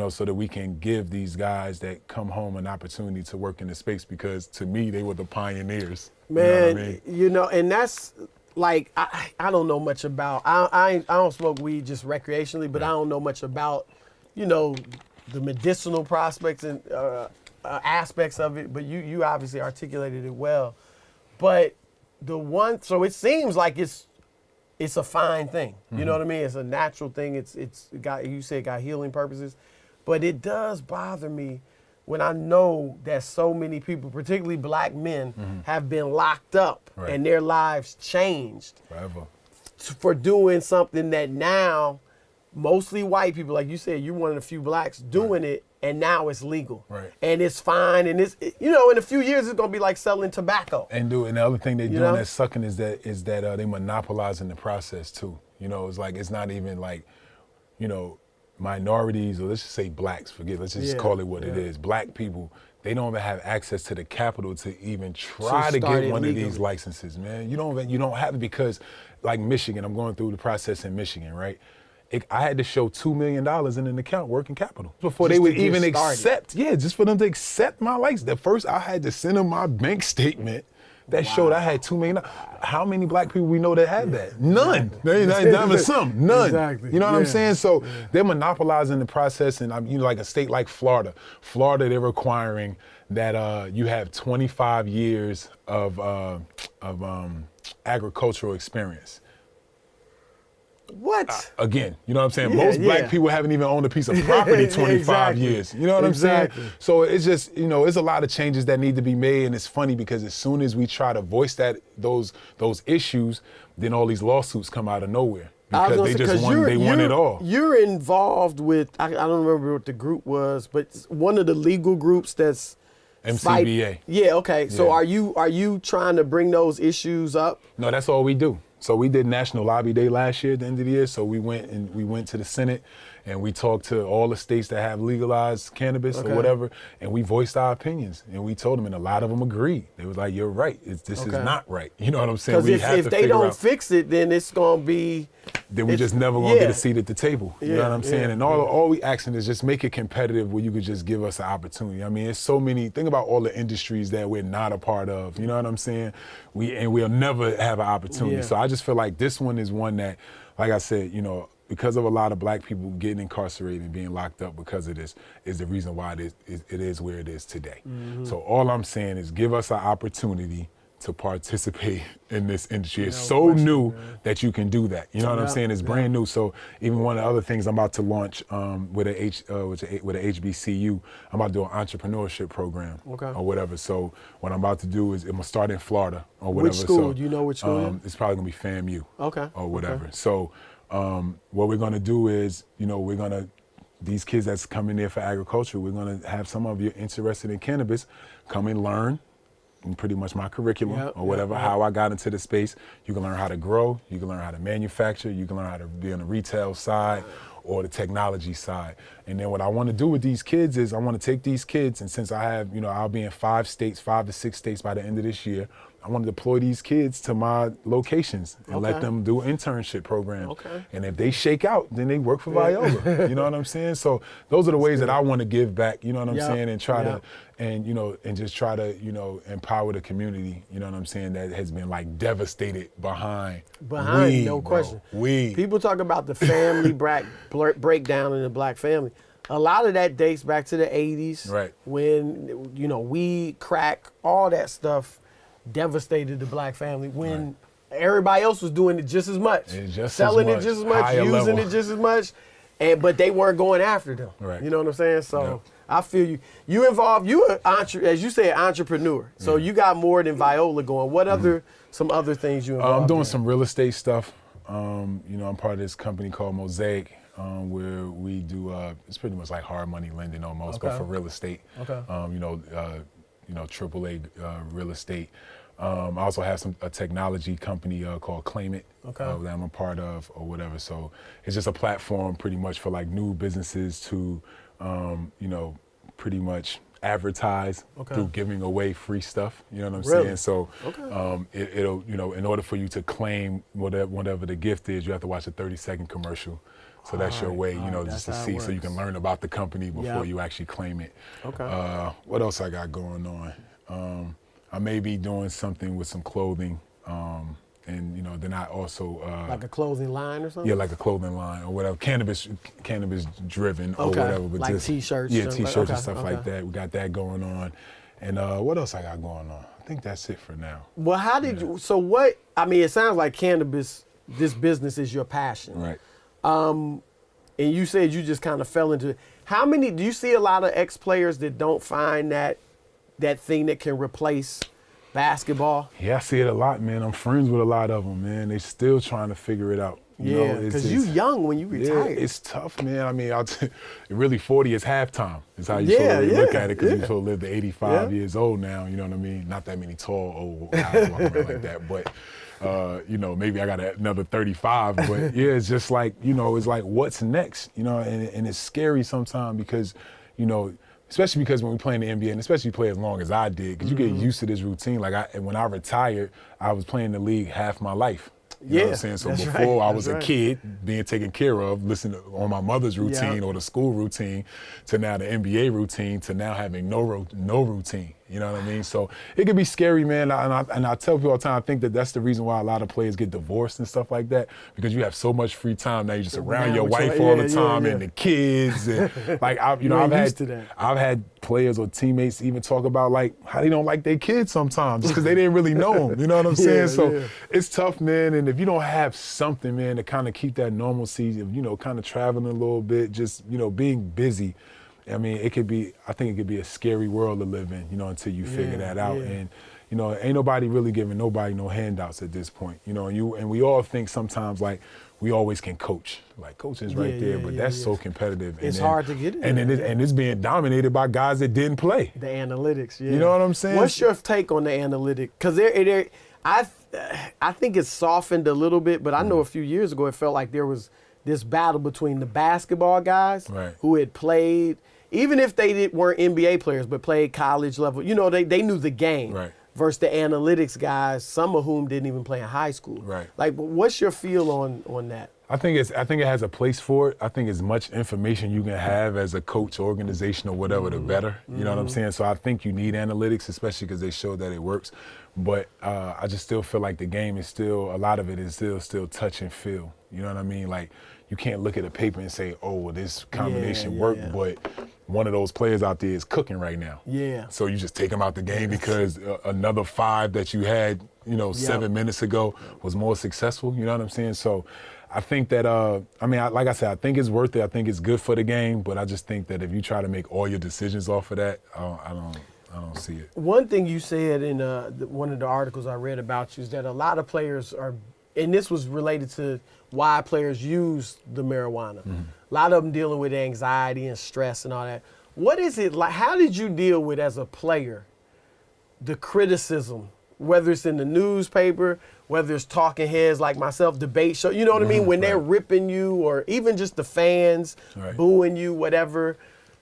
so that we can give these guys that come home an opportunity to work in the space, because to me, they were the pioneers. Man, you know what I mean? And that's like, I don't know much about, I don't smoke weed just recreationally, but I don't know much about, the medicinal prospects and aspects of it, but you obviously articulated it well. But so it seems like it's a fine thing. You know what I mean? It's a natural thing. It's got, you said, got healing purposes, but it does bother me when I know that so many people, particularly black men, have been locked up and their lives changed forever for doing something that now mostly white people, like you said, you're one of the few blacks doing it, and now it's legal. Right. And it's fine, and it's, in a few years it's gonna be like selling tobacco. And the other thing they're doing that's sucking is that they monopolizing the process too. It's like, it's not even like, minorities, or let's just say blacks, let's just call it what it is. Black people, they don't even have access to the capital to even try to get one of these licenses, man. You don't have it, because like Michigan, I'm going through the process in Michigan, right? I had to show $2 million in an account, working capital, before they would even accept. Yeah, just for them to accept my license. At first, I had to send them my bank statement that showed I had $2 million. How many black people we know that have that? None. They not even some. None. Exactly. You know what I'm saying? So they're monopolizing the process, and like a state like Florida. Florida, they're requiring that you have 25 years of agricultural experience. What? Again, you know what I'm saying? Most black people haven't even owned a piece of property 25 years. You know what I'm saying? So it's just, it's a lot of changes that need to be made, and it's funny because as soon as we try to voice those issues, then all these lawsuits come out of nowhere. Because they just want it all. You're involved with, I don't remember what the group was, but one of the legal groups that's MCBA. Yeah, okay. So are you trying to bring those issues up? No, that's all we do. So we did National Lobby Day last year at the end of the year. So we went to the Senate, and we talked to all the states that have legalized cannabis or whatever, and we voiced our opinions, and we told them, and a lot of them agreed. They was like, "You're right. This is not right." You know what I'm saying? Because if they don't fix it, then it's gonna be. Then we just never gonna get a seat at the table. You know what I'm saying? And all we asking is just make it competitive, where you could just give us an opportunity. I mean, it's so many. Think about all the industries that we're not a part of. You know what I'm saying? We'll never have an opportunity. So I just feel like this one is one that, like I said, because of a lot of black people getting incarcerated and being locked up because of this, is the reason why it is where it is today. So all I'm saying is give us an opportunity to participate in this industry. It's so new that you can do that. You know what I'm saying? It's brand new. So even one of the other things I'm about to launch with a HBCU, I'm about to do an entrepreneurship program or whatever. So what I'm about to do is I'm gonna start in Florida or whatever. Which school? So, do you know which school? It's probably gonna be FAMU. Or whatever. Okay. So what we're gonna do is, these kids that's coming there for agriculture, we're gonna have some of you interested in cannabis come and learn. And pretty much my curriculum or whatever, how I got into the space. You can learn how to grow, you can learn how to manufacture, you can learn how to be on the retail side, or the technology side. And then what I want to do with these kids is I want to take these kids, and since I have, I'll be in 5 to 6 states by the end of this year, I want to deploy these kids to my locations and let them do internship programs. Okay. And if they shake out, then they work for Viola. You know what I'm saying? So those are the ways that I want to give back, you know what I'm saying, and try to, and just try to, empower the community, you know what I'm saying, that has been like devastated behind weed, no question. Weed. People talk about the family breakdown in the black family. A lot of that dates back to the 80s. Right. When, weed, crack, all that stuff devastated the black family when everybody else was doing it just as much, selling it just as much, using it just as much, but they weren't going after them. Right. You know what I'm saying? So I feel you. You involved. As you said, entrepreneur. So you got more than Viola going. What some other things you involved? I'm doing some real estate stuff. I'm part of this company called Mosaic, where we do it's pretty much like hard money lending almost, but for real estate. Okay. AAA real estate. I also have a technology company called Claim It that I'm a part of or whatever. So it's just a platform pretty much for like new businesses to, pretty much advertise through giving away free stuff. You know what I'm saying? So it'll, in order for you to claim whatever the gift is, you have to watch a 30-second commercial. So that's your way, just to see, so you can learn about the company before you actually claim it. Okay. What else I got going on? I may be doing something with some clothing, and then I also like a clothing line or something. Yeah, like a clothing line or whatever, cannabis driven or whatever. But like T-shirts. Yeah, T-shirts and stuff like that. We got that going on, and what else I got going on? I think that's it for now. Well, how did you? So what? I mean, it sounds like cannabis. This business is your passion, right? And you said you just kind of fell into it. How many, do you see a lot of ex-players that don't find that thing that can replace basketball? Yeah, I see it a lot, man. I'm friends with a lot of them, man. They still trying to figure it out. Because you young when you retired. Yeah, it's tough, man. I mean, really 40 is halftime. Is how you sort of look at it, because you sort of live to 85 years old now, you know what I mean? Not that many tall, old guys walking around like that, but maybe I got another 35, but it's just like, it's like, what's next? And it's scary sometimes because, especially because when we play in the NBA, and especially play as long as I did, because you get used to this routine. Like when I retired, I was playing the league half my life. You know what I'm saying? So before I was a kid being taken care of, listening on my mother's routine or the school routine, to now the NBA routine, to now having no routine. You know what I mean? So it can be scary, man. And I tell people all the time, I think that's the reason why a lot of players get divorced and stuff like that, because you have so much free time now. You're just around your wife all the time and the kids. And like I've had players or teammates even talk about like how they don't like their kids sometimes just because they didn't really know them. You know what I'm saying? It's tough, man. And if you don't have something, man, to kind of keep that normalcy of, kind of traveling a little bit, just, being busy. I mean, I think it could be a scary world to live in, until you figure that out. And, ain't nobody really giving nobody no handouts at this point, and we all think sometimes like we always can coach. Like coaching's right there, but that's so competitive. It's hard to get it. And it's being dominated by guys that didn't play. The analytics, You know what I'm saying? What's your take on the analytics? Because I think it's softened a little bit, but I know a few years ago it felt like there was this battle between the basketball guys who had played, even if they weren't NBA players, but played college level. They knew the game. Right. Versus the analytics guys, some of whom didn't even play in high school. Right. Like, what's your feel on that? I think it has a place for it. I think as much information you can have as a coach, organization, or whatever, the better. You know what I'm saying? So I think you need analytics, especially because they show that it works. But I just still feel like the game is still, a lot of it is still touch and feel. You know what I mean? Like, you can't look at a paper and say, oh, well, this combination worked, but one of those players out there is cooking right now. Yeah. So you just take him out the game because another 5 that you had, 7 minutes ago was more successful. You know what I'm saying? So I think that, like I said, I think it's worth it. I think it's good for the game, but I just think that if you try to make all your decisions off of that, I don't see it. One thing you said in one of the articles I read about you is that a lot of players are, and this was related to why players use the marijuana. Mm-hmm. A lot of them dealing with anxiety and stress and all that. What is it like? How did you deal with, as a player, the criticism whether it's in the newspaper, whether it's talking heads like myself, debate show, you know what I mean? When they're ripping you, or even just the fans booing you, whatever.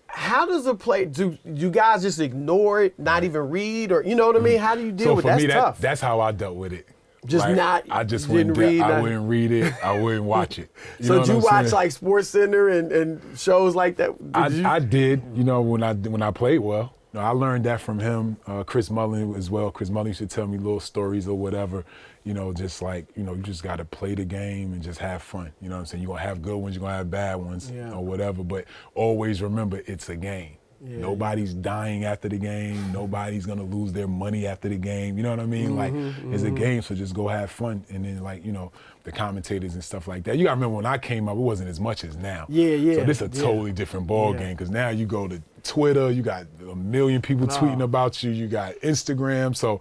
How does a player, do you guys just ignore it, not even read, or you know what I mean? How do you deal with it? That's tough. That's how I dealt with it. Just I just wouldn't read. I wouldn't read it. I wouldn't watch it. So did you watch like Sports Center and shows like that? I did. You know, when I played well. You know, I learned that from him, Chris Mullin as well. Chris Mullin used to tell me little stories or whatever. You know, just like, you know, you just got to play the game and just have fun. You know what I'm saying? You're going to have good ones, you're going to have bad ones or whatever. But always remember, it's a game. Yeah, nobody's dying after the game. Nobody's going to lose their money after the game. You know what I mean? Like, it's a game, so just go have fun. And then, like, you know, the commentators and stuff like that. You got to remember, when I came up, it wasn't as much as now. So this is a totally different ball game, because now you go to Twitter, you got a million people tweeting about you. You got Instagram. So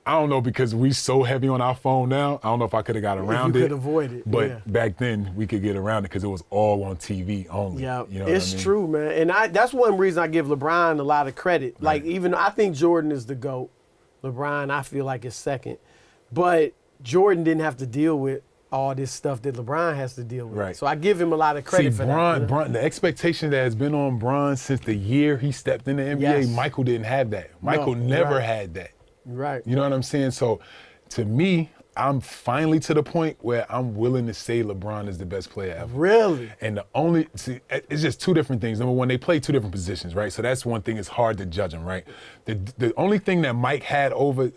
I don't know, because we so heavy on our phone now, I don't know if I could have got around it. You could avoid it. But back then, we could get around it because it was all on TV only. Yeah, you know it's true, man. And that's one reason I give LeBron a lot of credit. Like, even I think Jordan is the GOAT. LeBron, I feel like, is second. But Jordan didn't have to deal with all this stuff that LeBron has to deal with. Right. So I give him a lot of credit for that. Bron, the expectation that has been on Bron since the year he stepped in the NBA, Michael didn't have that. Michael never had that. Right. You know what I'm saying? So, to me, I'm finally to the point where I'm willing to say LeBron is the best player ever. Really? And it's just two different things. Number one, they play two different positions, right? So that's one thing. It's hard to judge them, right? The only thing that Mike had over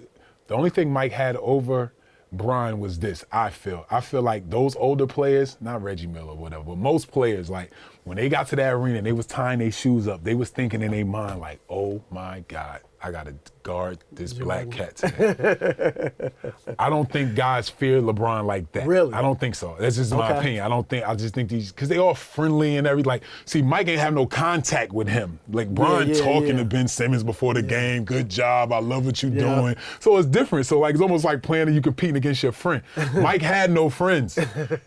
Bron was this, I feel. I feel like those older players, not Reggie Miller or whatever, but most players, like, when they got to that arena, they was tying their shoes up. They was thinking in their mind, like, oh, my God, I got to guard this black cat today. I don't think guys fear LeBron like that. Really? I don't think so. That's just my opinion. I just think these, because they all friendly and everything. Like, see, Mike ain't have no contact with him. Like, Bron talking to Ben Simmons before the game, good job, I love what you're doing. So it's different. So, like, it's almost like playing and you competing against your friend. Mike had no friends.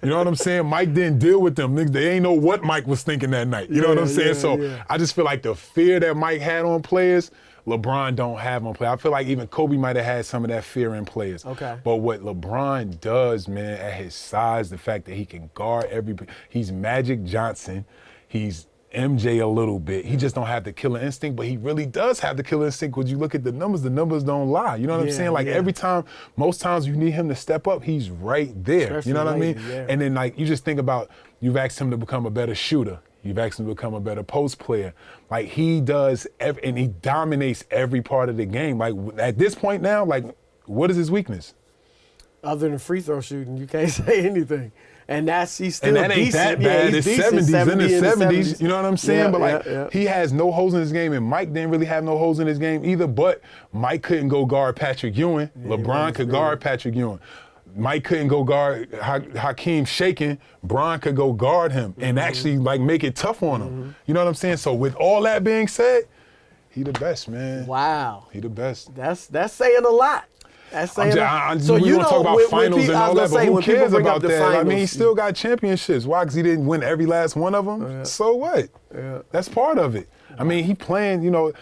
You know what I'm saying? Mike didn't deal with them. They ain't know what Mike was thinking that night. You know what I'm saying? So I just feel like the fear that Mike had on players, LeBron don't have on players. I feel like even Kobe might have had some of that fear in players. But what LeBron does, man, at his size, the fact that he can guard he's Magic Johnson, he's MJ a little bit. He just don't have the killer instinct, but he really does have the killer instinct. When you look at the numbers don't lie. You know what I'm saying? Like, every time, most times you need him to step up, he's right there. Especially you know what I mean? Yeah. And then, like, you just think about, you've asked him to become a better shooter. You've asked him to become a better post player. Like, he does, and he dominates every part of the game. Like, at this point now, like, what is his weakness? Other than free throw shooting, you can't say anything. And he's still decent. And that ain't that bad. It's 70s, in the 70s. You know what I'm saying? But, like, he has no holes in his game, and Mike didn't really have no holes in his game either. But Mike couldn't go guard Patrick Ewing. LeBron could guard Patrick Ewing. Mike couldn't go guard Hakeem shaking. Bron could go guard him and actually, like, make it tough on him. You know what I'm saying? So with all that being said, he the best, man. Wow. He the best. That's saying a lot. That's saying a lot. So we don't talk about finals and all that, but who cares about that? Finals, I mean, he still got championships. Why? Because he didn't win every last one of them? So what? That's part of it. I mean, he playing, you know,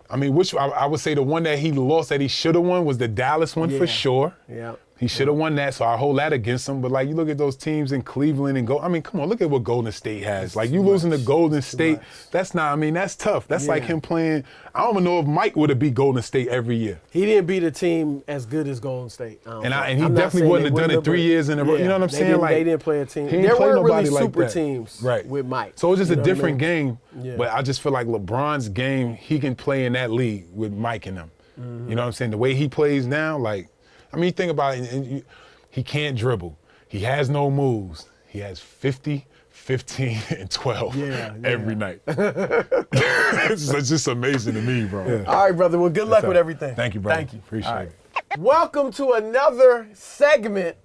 I mean, which I would say the one that he lost that he should have won was the Dallas one for sure. Yeah. He should have won that, so I hold that against him. But, like, you look at those teams in Cleveland and I mean, come on, look at what Golden State has. Like, you losing to Golden State, that's not, I mean, that's tough. That's like him playing, I don't even know if Mike would have beat Golden State every year. He didn't beat a team as good as Golden State. And he definitely wouldn't have done it 3 years in a row. You know what I'm saying? Like, they didn't play a team. There weren't really super teams with Mike. So it's just a different game. But I just feel like LeBron's game, he can play in that league with Mike and them. You know what I'm saying? The way he plays now, like, I mean, you think about it, he can't dribble. He has no moves. He has 50, 15, and 12 every night. It's just amazing to me, bro. Yeah. All right, brother. Well, good luck with everything. Thank you, brother. Thank you. Appreciate it. Welcome to another segment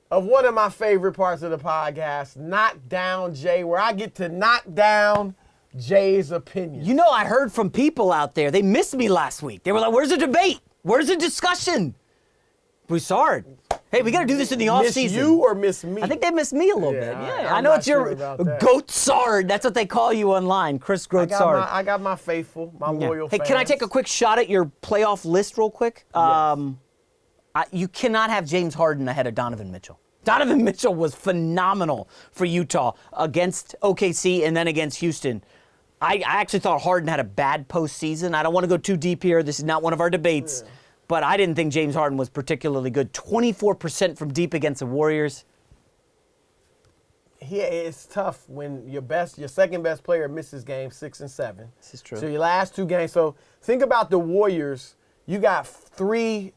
of one of my favorite parts of the podcast, Knock Down Jay, where I get to knock down Jay's opinion. You know, I heard from people out there. They missed me last week. They were like, where's the debate? Where's the discussion? Broussard. Hey, we got to do this in the offseason. Miss you or miss me? I think they missed me a little bit. Yeah, I know it's your Goatsard. That's what they call you online, Chris Goatsard. I got my faithful, my loyal fans. Hey, can I take a quick shot at your playoff list real quick? Yes. You cannot have James Harden ahead of Donovan Mitchell. Donovan Mitchell was phenomenal for Utah against OKC and then against Houston. I actually thought Harden had a bad postseason. I don't want to go too deep here. This is not one of our debates. Yeah. But I didn't think James Harden was particularly good. 24% from deep against the Warriors. Yeah, it's tough when your second best player misses games 6 and 7. This is true. So your last 2 games. So think about the Warriors. You got 3,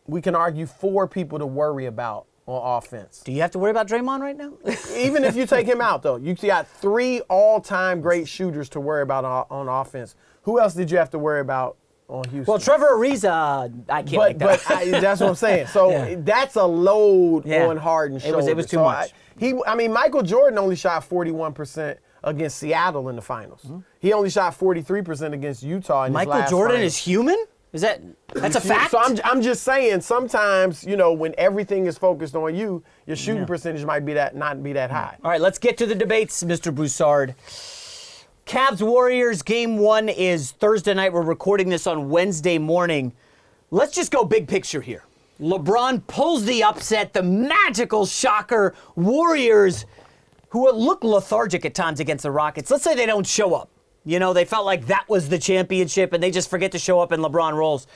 we can argue 4 people to worry about on offense. Do you have to worry about Draymond right now? Even if you take him out, though, you got 3 all-time great shooters to worry about on offense. Who else did you have to worry about on Houston? Well, Trevor Ariza, I can't make that. But that's what I'm saying. So that's a load on Harden's shoulders. It was too much. Michael Jordan only shot 41% against Seattle in the finals. Mm-hmm. He only shot 43% against Utah in his last Michael Jordan finals. is human? That's a fact? So I'm just saying, sometimes, when everything is focused on you, your shooting percentage might not be that high. All right, let's get to the debates, Mr. Broussard. Cavs-Warriors game 1 is Thursday night. We're recording this on Wednesday morning. Let's just go big picture here. LeBron pulls the upset, the magical shocker. Warriors, who look lethargic at times against the Rockets, let's say they don't show up. They felt like that was the championship, and they just forget to show up, and LeBron rolls.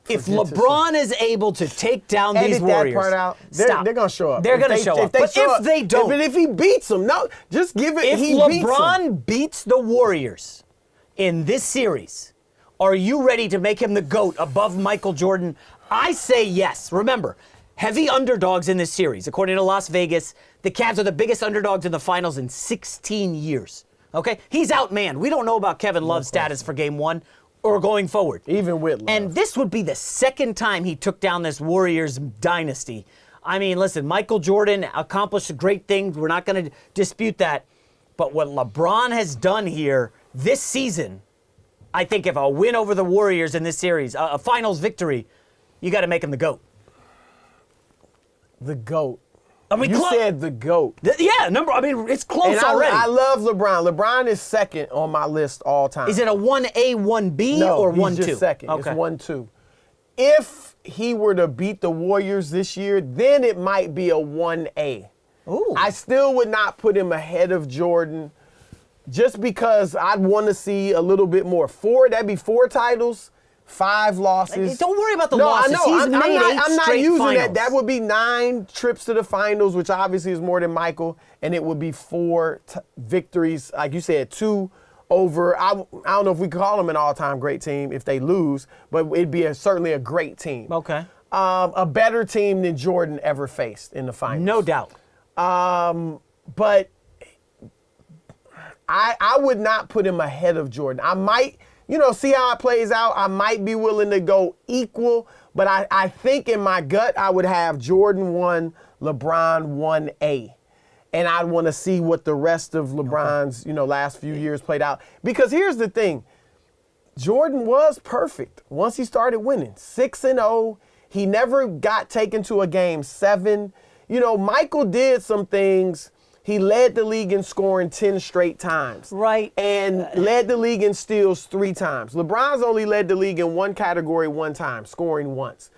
If LeBron is able to take down these Warriors, that part out. They're going to show up. They're going to show up. But if they don't, but if he beats them, no, just give it. If LeBron beats the Warriors in this series, are you ready to make him the GOAT above Michael Jordan? I say yes. Remember, heavy underdogs in this series. According to Las Vegas, the Cavs are the biggest underdogs in the finals in 16 years. Okay? He's outmanned. We don't know about Kevin Love's status for game 1 or going forward. Even with Love. And this would be the second time he took down this Warriors dynasty. I mean, listen, Michael Jordan accomplished great things. We're not going to dispute that. But what LeBron has done here this season, I think if a win over the Warriors in this series, a finals victory, you got to make him the GOAT. The GOAT. I mean, you said the GOAT. It's close already. I love LeBron. LeBron is second on my list all time. Is it a 1A, 1B, or 1-2? No, he's just second. Okay. It's 1-2. If he were to beat the Warriors this year, then it might be a 1A. Ooh. I still would not put him ahead of Jordan just because I'd want to see a little bit more. That'd be 4 titles. 5 losses. Don't worry about the losses. I'm not using finals. that. That would be 9 trips to the finals, which obviously is more than Michael, and it would be 4 victories. Like you said, 2 over. I don't know if we could call them an all-time great team if they lose, but it'd be certainly a great team. Okay. A better team than Jordan ever faced in the finals. No doubt. But I would not put him ahead of Jordan. I might. See how it plays out. I might be willing to go equal, but I think in my gut I would have Jordan 1, LeBron 1A. And I'd want to see what the rest of LeBron's, last few years played out. Because here's the thing. Jordan was perfect once he started winning. 6-0. He never got taken to a game 7. Michael did some things. He led the league in scoring 10 straight times. Right. And led the league in steals 3 times. LeBron's only led the league in one category 1 time, scoring once.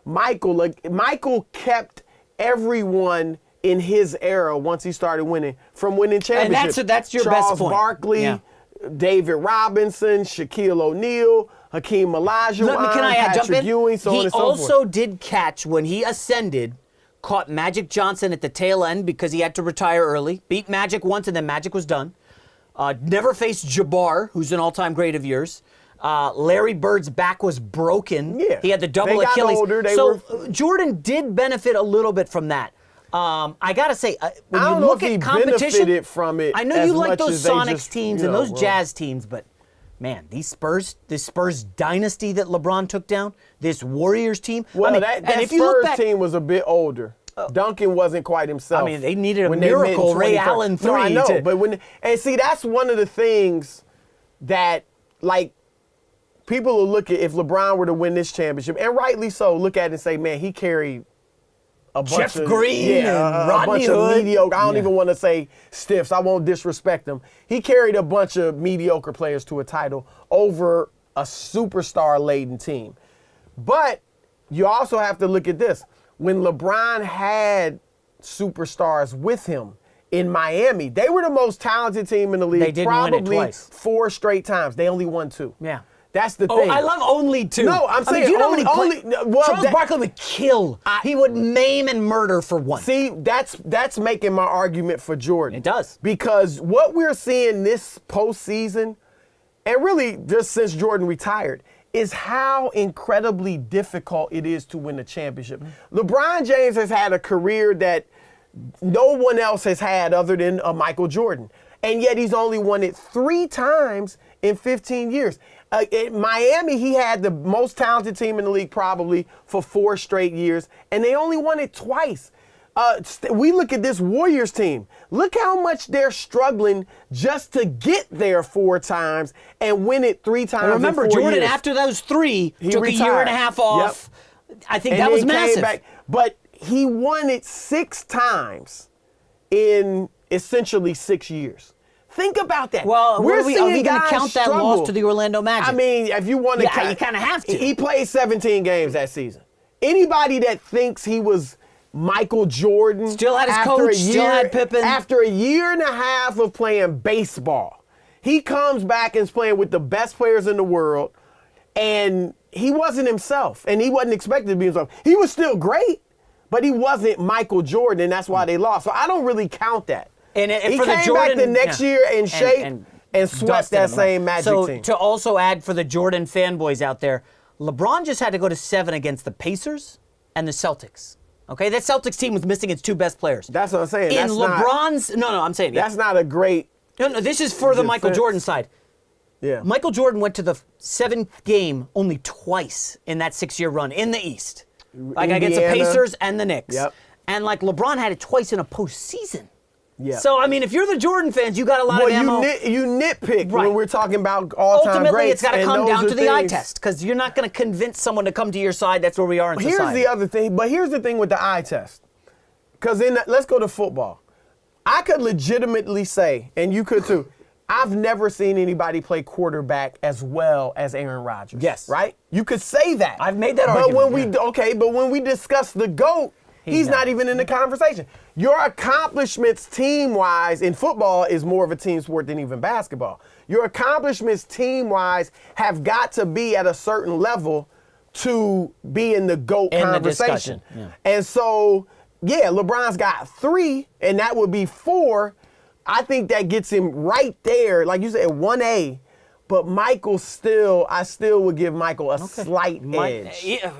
Michael kept everyone in his era once he started winning from winning championships. And that's your Charles best point. Barkley, David Robinson, Shaquille O'Neal, Hakeem Olajuwon, can I jump Patrick in? Ewing, so on and so forth. He also did catch when he ascended. Caught Magic Johnson at the tail end because he had to retire early. Beat Magic once, and then Magic was done. Never faced Jabbar, who's an all-time great of yours. Larry Bird's back was broken. Yeah. He had the double Achilles. They got older. Jordan did benefit a little bit from that. I got to say, when I don't you know look if at he competition, benefited from it. I know as you like much those as they Sonics just, teams and those Jazz teams, but man, this Spurs dynasty that LeBron took down, this Warriors team. Well, that if you look Spurs back, team was a bit older. Duncan wasn't quite himself. I mean, they needed a when they met in miracle Ray 2013. Allen 3. No, I know, but that's one of the things that, people will look at if LeBron were to win this championship, and rightly so, look at it and say, man, he carried a bunch Jeff of Green and Rodney Hood. Of mediocre. I don't even want to say stiffs. I won't disrespect them. He carried a bunch of mediocre players to a title over a superstar-laden team. But you also have to look at this. When LeBron had superstars with him in Miami, they were the most talented team in the league. They didn't win it probably twice. 4 straight times. They only won 2. Yeah. That's the thing. I love only 2. No, I'm saying do you know only. Charles Barkley would kill. He would maim and murder for 1. See, that's making my argument for Jordan. It does. Because what we're seeing this postseason, and really just since Jordan retired, is how incredibly difficult it is to win a championship. LeBron James has had a career that no one else has had other than Michael Jordan. And yet he's only won it 3 times in 15 years. In Miami, he had the most talented team in the league probably for 4 straight years, and they only won it twice. We look at this Warriors team. Look how much they're struggling just to get there 4 times and win it 3 times. And remember, in 4 Jordan, years. after those 3, He took retired. a year and a half off. Yep. I think and that was then massive. came back. But he won it 6 times in essentially 6 years. Think about that. Well, are we seeing going to guys count that struggle. loss to the Orlando Magic? I mean, if you want to Yeah, you kind of have to. He played 17 games that season. Anybody that thinks he was Michael Jordan Still had his after coach, a still had Pippen. After a year and a half of playing baseball, he comes back and is playing with the best players in the world, and he wasn't himself, and he wasn't expected to be himself. He was still great, but he wasn't Michael Jordan, and that's why they lost. So I don't really count that. And he for the came Jordan, back the next year in shape and swept dusted that him same off. Magic so team. to also add for the Jordan fanboys out there, LeBron just had to go to 7 against the Pacers and the Celtics. Okay, that Celtics team was missing its 2 best players. That's what I'm saying. In That's LeBron's, I'm saying that's not a great. No, this is for the Michael defense. Jordan side. Yeah. Michael Jordan went to the 7th game only twice in that 6-year run in the East, like against the Indiana. Pacers and the Knicks. Yep. And like LeBron had it twice in a postseason. Yeah. So I mean, if you're the Jordan fans, you got a lot of ammo. You nitpick Right. when we're talking about all-time Ultimately, greats. it's got to and come those down are to the eye things- test because you're not going to convince someone to come to your side. That's where we are in Here's society. the other thing, but here's the thing with the eye test. Because let's go to football. I could legitimately say, and you could too, I've never seen anybody play quarterback as well as Aaron Rodgers. Yes. Right? You could say that. I've made that but argument, but when we discuss the GOAT, he's not even in the conversation. Your accomplishments team-wise in football is more of a team sport than even basketball. Your accomplishments team-wise have got to be at a certain level to be in the GOAT In the conversation. discussion, yeah. And so, yeah, LeBron's got 3, and that would be 4. I think that gets him right there, like you said, 1A. But I still would give Michael a slight edge. Yeah.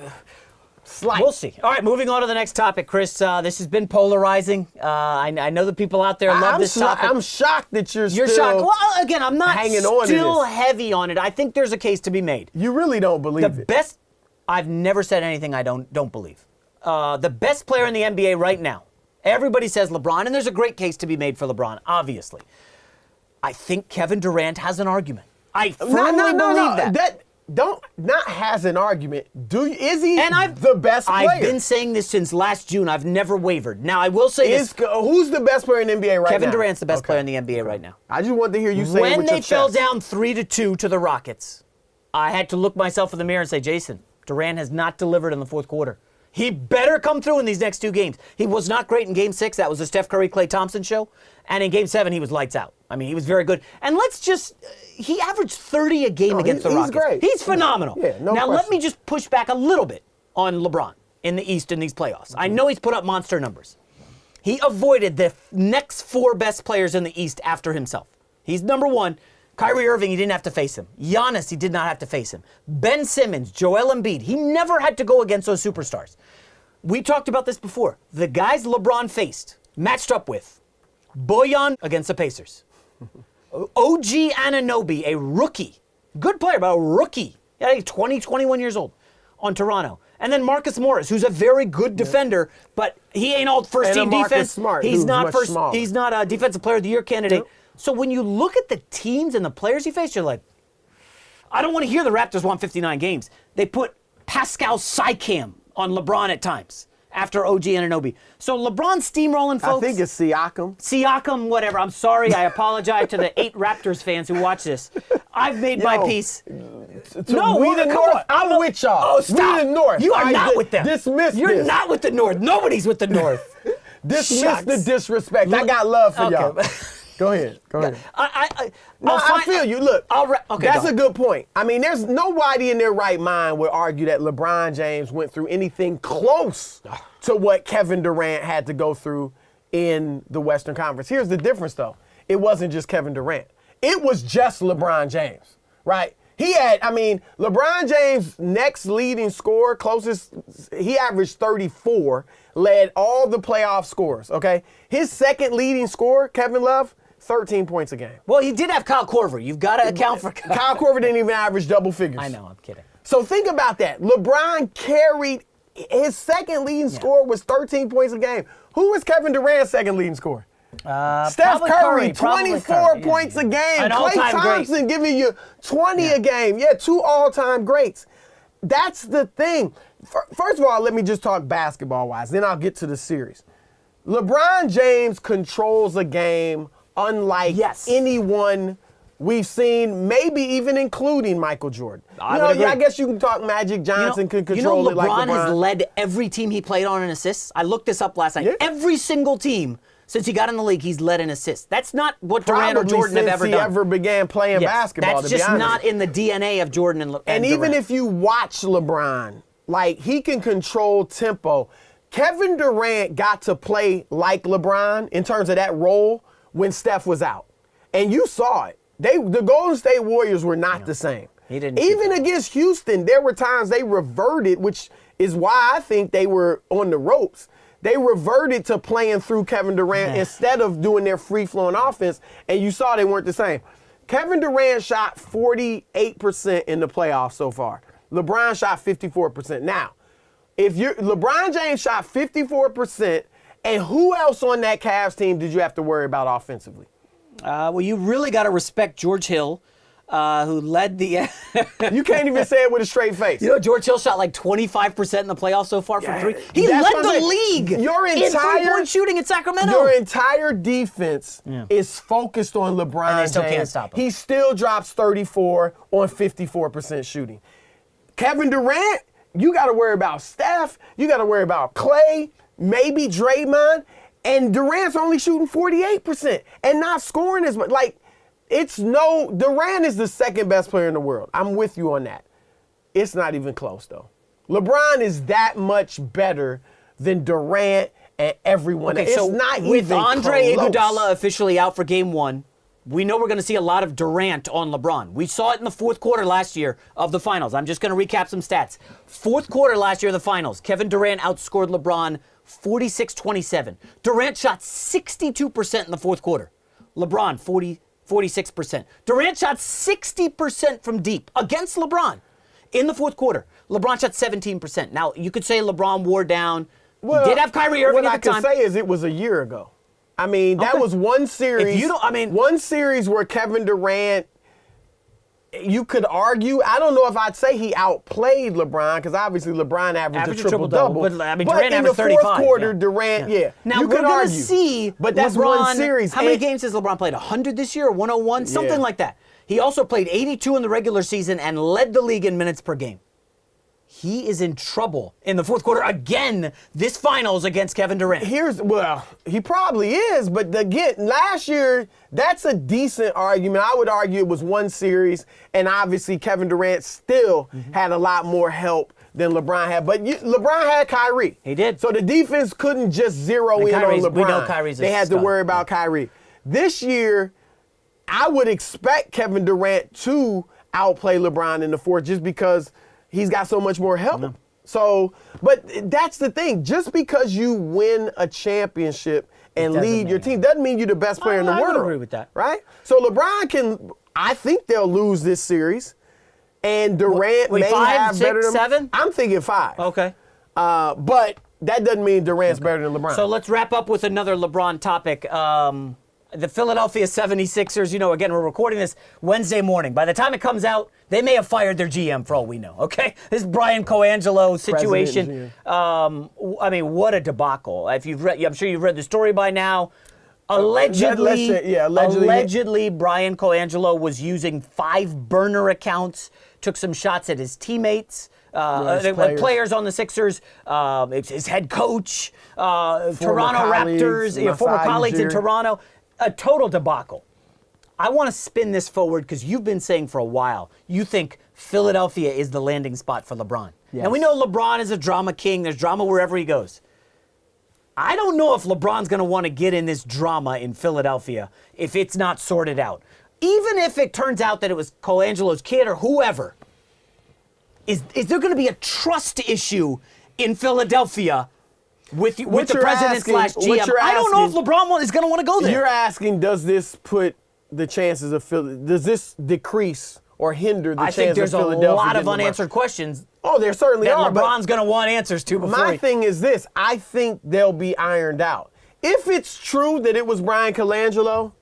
Slight. We'll see. All right, moving on to the next topic, Chris. This has been polarizing. I know the people out there love this topic. I'm shocked that you're You're still shocked. Well, again, I'm not hanging on to still this. heavy on it. I think there's a case to be made. You really don't believe The it. best. I've never said anything I don't believe. The best player in the NBA right now. Everybody says LeBron, and there's a great case to be made for LeBron, obviously. I think Kevin Durant has an argument. I firmly believe that. Not has an argument. Is he And the best player? I've been saying this since last June. I've never wavered. Now, I will say this. Who's the best player in the NBA right now? Kevin Durant's the best player in the NBA right now. I just want to hear you say it When with they your fell chest. down 3-2 to the Rockets, I had to look myself in the mirror and say, Jason, Durant has not delivered in the fourth quarter. He better come through in these next 2 games. He was not great in Game 6. That was the Steph Curry, Klay Thompson show. And in Game 7, he was lights out. I mean, he was very good. And he averaged 30 a game against the Rockets. He's great. He's phenomenal. Yeah, no now, let question. me just push back a little bit on LeBron in the East in these playoffs. I know he's put up monster numbers. He avoided the next 4 best players in the East after himself. He's number 1. Kyrie Irving, he didn't have to face him. Giannis, he did not have to face him. Ben Simmons, Joel Embiid, he never had to go against those superstars. We talked about this before. The guys LeBron faced, matched up with, Bojan against the Pacers. OG Anunoby, a rookie, good player, but a rookie, 20, 21 years old, on Toronto. And then Marcus Morris, who's a very good defender, but he ain't all first-team And Marcus defense. Smart, He's who's not much first. smaller. He's not a Defensive Player of the Year candidate. Yep. So when you look at the teams and the players he faced, you're like, I don't want to hear the Raptors won 59 games. They put Pascal Siakam on LeBron at times after OG Anunoby. So LeBron steamrolling, folks. I think it's Siakam. Siakam, whatever. I'm sorry. I apologize to the 8 Raptors fans who watch this. I've made my peace. No, we the come North. on. I'm with y'all. Oh, stop. We the North. You are not with them. Dismiss You're this. not with the North. Nobody's with the North. Dismiss Shucks. the disrespect. I got love for Okay. y'all. Go ahead. I feel you. Look, okay, that's go. a good point. I mean, there's nobody in their right mind would argue that LeBron James went through anything close to what Kevin Durant had to go through in the Western Conference. Here's the difference, though. It wasn't just Kevin Durant. It was just LeBron James, right? LeBron James' next leading scorer, closest, he averaged 34, led all the playoff scores, okay? His second leading scorer, Kevin Love, 13 points a game. Well, he did have Kyle Korver. You've got to account for Kyle Korver didn't even average double figures. I know, I'm kidding. So think about that. LeBron carried, his second leading scorer was 13 points a game. Who was Kevin Durant's second leading scorer? Steph Curry, 24 points a game. Klay Thompson giving you 20 a game. Yeah, 2 all-time greats. That's the thing. First of all, let me just talk basketball-wise. Then I'll get to the series. LeBron James controls a game unlike anyone we've seen, maybe even including Michael Jordan. I guess you can talk Magic Johnson could control it like LeBron. Has led every team he played on in assists. I looked this up last night. Yeah. Every single team since he got in the league, he's led in assists. That's not what Durant or Jordan have ever done. Since he ever began playing basketball, that's just not in the DNA of Jordan and And Durant. even if you watch LeBron, like, he can control tempo. Kevin Durant got to play like LeBron in terms of that role when Steph was out. And you saw it. The Golden State Warriors were not the same. Even against Houston, there were times they reverted, which is why I think they were on the ropes. They reverted to playing through Kevin Durant instead of doing their free-flowing offense, and you saw they weren't the same. Kevin Durant shot 48% in the playoffs so far. LeBron shot 54%. Now, if LeBron James shot 54%, and who else on that Cavs team did you have to worry about offensively? Well, you really got to respect George Hill, who led the... You can't even say it with a straight face. You know, George Hill shot like 25% in the playoffs so far from three. He led the league in three-point shooting in Sacramento. Your entire defense is focused on LeBron and they still James. Can't stop him. He still drops 34 on 54% shooting. Kevin Durant, you got to worry about Steph. You got to worry about Klay, maybe Draymond. And Durant's only shooting 48% and not scoring as much. Like, Durant is the second best player in the world. I'm with you on that. It's not even close, though. LeBron is that much better than Durant and everyone. Okay, it's so not with even Andre close. Iguodala officially out for Game 1, we know we're going to see a lot of Durant on LeBron. We saw it in the fourth quarter last year of the finals. I'm just going to recap some stats. Fourth quarter last year of the finals, Kevin Durant outscored LeBron 46-27. Durant shot 62% in the fourth quarter. LeBron, 46%. Durant shot 60% from deep against LeBron in the fourth quarter. LeBron shot 17%. Now, you could say LeBron wore down. Well, he did have Kyrie Irving at the time. What I can say is it was a year ago. I mean, that was one series. One series where Kevin Durant, you could argue, I don't know if I'd say he outplayed LeBron, because obviously LeBron averaged a triple-double. But Durant in the averaged 35. fourth quarter, Durant, Now, you we're could going to argue. see But that's LeBron, one series. How many games has LeBron played? 100 this year or 101? Something like that. He also played 82 in the regular season and led the league in minutes per game. He is in trouble in the fourth quarter again this finals against Kevin Durant. He probably is, but again, last year, that's a decent argument. I would argue it was one series, and obviously Kevin Durant still had a lot more help than LeBron had. But LeBron had Kyrie. He did. So the defense couldn't just zero in on LeBron. We know Kyrie's They had to worry about Kyrie. This year, I would expect Kevin Durant to outplay LeBron in the fourth just because he's got so much more help. So, but that's the thing. Just because you win a championship and lead your team doesn't mean you're the best player in the world. I would agree with that. Right? So LeBron I think they'll lose this series. And Durant may have better than 7? I'm thinking 5. Okay. But that doesn't mean Durant's better than LeBron. So let's wrap up with another LeBron topic. The Philadelphia 76ers, again, we're recording this Wednesday morning. By the time it comes out, they may have fired their GM for all we know, okay? This Brian Coangelo situation. I mean, what a debacle. I'm sure you've read the story by now. Allegedly, Brian Colangelo was using 5 burner accounts, took some shots at his teammates, players on the Sixers, his head coach, Toronto Raptors, former colleagues in Toronto. A total debacle. I want to spin this forward because you've been saying for a while you think Philadelphia is the landing spot for LeBron. Yes. And we know LeBron is a drama king. There's drama wherever he goes. I don't know if LeBron's going to want to get in this drama in Philadelphia if it's not sorted out. Even if it turns out that it was Colangelo's kid or whoever, is there going to be a trust issue in Philadelphia with the president / GM? I don't know if LeBron is going to want to go there. You're asking, does this put the chances of does this decrease or hinder the chances of Philadelphia? I think there's a lot of unanswered questions. Oh, there certainly that are. LeBron's going to want answers to before. My thing is this: I think they'll be ironed out. If it's true that it was Brian Colangelo,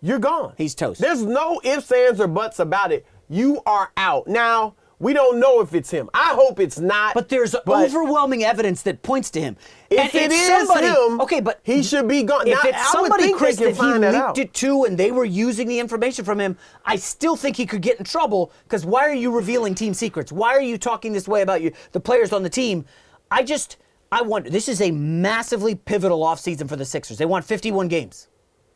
you're gone. He's toast. There's no ifs, ands, or buts about it. You are out. Now, we don't know if it's him. I hope it's not. But there's overwhelming evidence that points to him. If it is him, okay, but he should be gone. If it's somebody, Chris, that he leaked it to and they were using the information from him, I still think he could get in trouble because why are you revealing team secrets? Why are you talking this way about the players on the team? I wonder, this is a massively pivotal offseason for the Sixers. They won 51 games.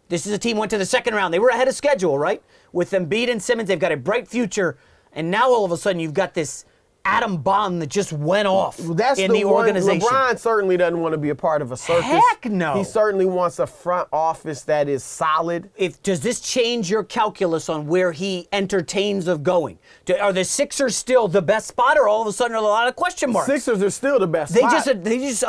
This is a team went to the second round. They were ahead of schedule, right? With Embiid and Simmons, they've got a bright future. And now all of a sudden you've got this atom bomb that just went off in the organization. LeBron certainly doesn't want to be a part of a circus. Heck no. He certainly wants a front office that is solid. Does this change your calculus on where he entertains of going? Are the Sixers still the best spot, or all of a sudden are a lot of question marks? Sixers are still the best spot. They just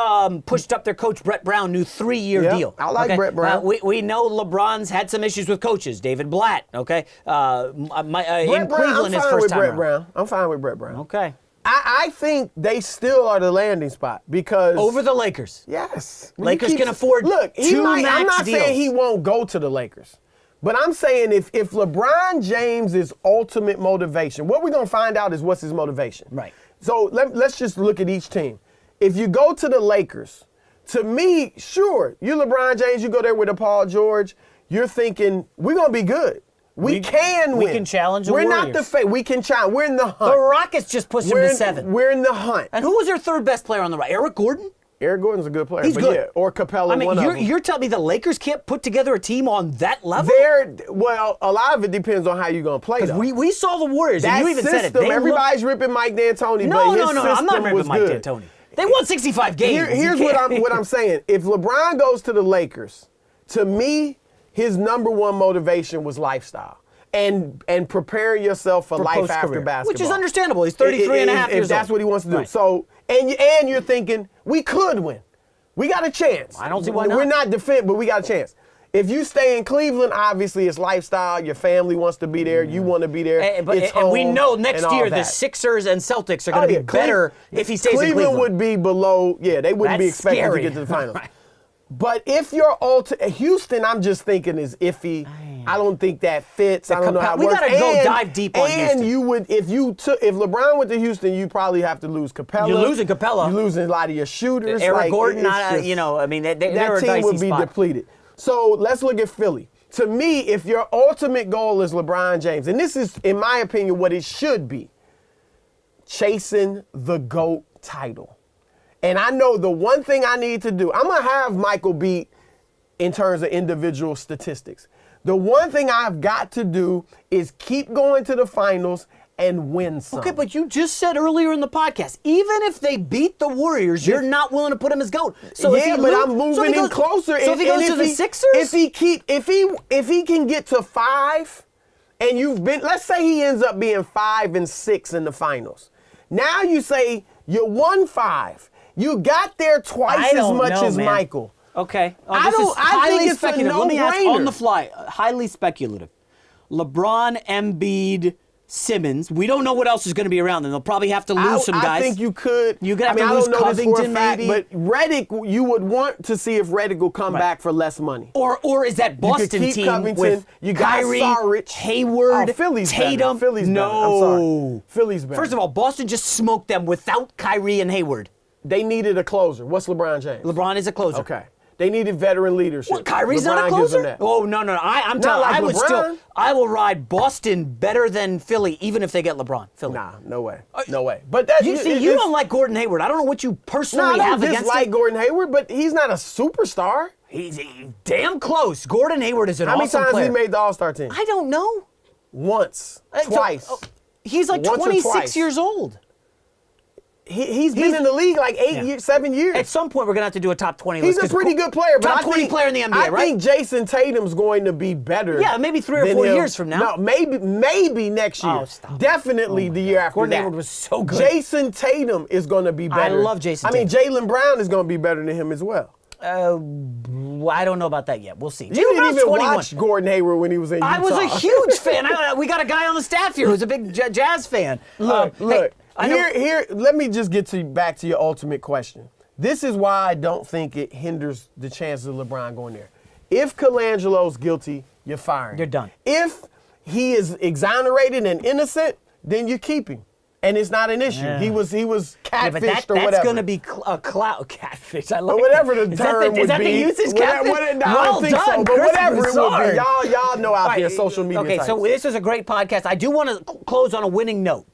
pushed up their coach Brett Brown, new 3-year deal. I like Brett Brown. We know LeBron's had some issues with coaches. David Blatt, okay? In Cleveland his first time around. I'm fine with Brett Brown. Okay. I think they still are the landing spot because over the Lakers. Yes, Lakers can afford two max I'm not deals. saying he won't go to the Lakers, but I'm saying if LeBron James' ultimate motivation, what we're gonna find out is what's his motivation. Right. So let's just look at each team. If you go to the Lakers, to me, sure, you're LeBron James. You go there with a Paul George. You're thinking we're gonna be good. We can win. We can challenge the We're Warriors. not the fate. We can challenge. We're in the hunt. The Rockets just pushed him to 7. We're in the hunt. And who was their third best player on the right? Eric Gordon? Eric Gordon's a good player. He's good. Yeah, or Capella, one of them. You're telling me the Lakers can't put together a team on that level? Well, a lot of it depends on how you're going to play, though. We saw the Warriors, that and you even system, said it. Everybody's ripping Mike D'Antoni, No, but his system I'm not ripping Mike good. D'Antoni. They won 65 games. Here's what I'm saying. If LeBron goes to the Lakers, to me, his number one motivation was lifestyle. And preparing yourself for life after career, basketball. which is understandable. He's 33 and a half years old. If that's what he wants to do. Right. So, and you're thinking, we could win. We got a chance. I don't see why not. We're not defending, but we got a chance. If you stay in Cleveland, obviously it's lifestyle. Your family wants to be there. You want to be there. And home we know next year the that. Sixers and Celtics are going to be better if he stays in Cleveland. Cleveland would be below. Yeah, they wouldn't be That's expected scary. to get to the finals. Right. But if you're Houston, I'm just thinking is iffy. I don't think that fits. I don't know how it we works. got to go dive deep on Houston. And you would, if LeBron went to Houston, you probably have to lose Capella. You're losing Capella. You're losing a lot of your shooters. Eric Gordon, that team would be depleted. So let's look at Philly. To me, if your ultimate goal is LeBron James, and this is, in my opinion, what it should be, chasing the GOAT title. And I know the one thing I need to do, I'm going to have Michael beat in terms of individual statistics. The one thing I've got to do is keep going to the finals and win some. Okay, but you just said earlier in the podcast, even if they beat the Warriors, you're not willing to put him as GOAT. So I'm moving in closer. So if he goes to the Sixers? If he can get to 5, and let's say he ends up being 5 and 6 in the finals. Now you say you won 5. You got there twice as much as Michael. Okay. I think it's a no-brainer. Let me ask on the fly, highly speculative. LeBron, Embiid, Simmons. We don't know what else is going to be around, and they'll probably have to lose some guys. I think you could. You're going to have to lose Covington, maybe. But Redick, you would want to see if Redick will come back for less money. Or is that Boston team Covington, with you got Kyrie, Saric, Hayward, Tatum? Philly's no. better. I'm sorry. Philly's better. First of all, Boston just smoked them without Kyrie and Hayward. They needed a closer. What's LeBron James? LeBron is a closer. Okay. They needed veteran leadership. What, Kyrie's not a LeBron gives them closer? that. Oh, no. I'm telling like I would LeBron. I will ride Boston better than Philly, even if they get LeBron. Philly. Nah, no way. No way. But that You don't like Gordon Hayward. I don't know what you personally I have don't against dislike him. Gordon Hayward, but he's not a superstar. He's damn close. Gordon Hayward is an How many awesome times player. he made the All-Star team? I don't know. Once. Twice. He's like Once or 26 twice. years old. He's been in the league like 7 years. At some point, we're going to have to do a top 20 He's list. a 'cause pretty good player, but top I 20 think, player in the NBA, I right? think Jason Tatum's going to be better. Yeah, maybe 3 or than 4 him. years from now. No, maybe next year. Oh, stop. Definitely the year after Gordon that. Hayward was so good. Jason Tatum is going to be better. love Jason I mean, Jaylen Brown is going to be better than him as well. I don't know about that yet. We'll see. You didn't even watch Gordon Hayward when he was in Utah. I was a huge fan. We got a guy on the staff here who's a big Jazz fan. Look. Hey, Here. Let me just get back to your ultimate question. This is why I don't think it hinders the chances of LeBron going there. If Colangelo's guilty, you're firing. You're done. If he is exonerated and innocent, then you keep him, and it's not an issue. Yeah. He was catfished but or that's whatever. going to be a clout catfish. I like Or whatever that. the Is that term would Is that be. the usage catfish? I don't Well think done, so, but Chris whatever it would Broussard. be. Y'all know out there Right, social media Okay, types. so this is a great podcast. I do want to close on a winning note.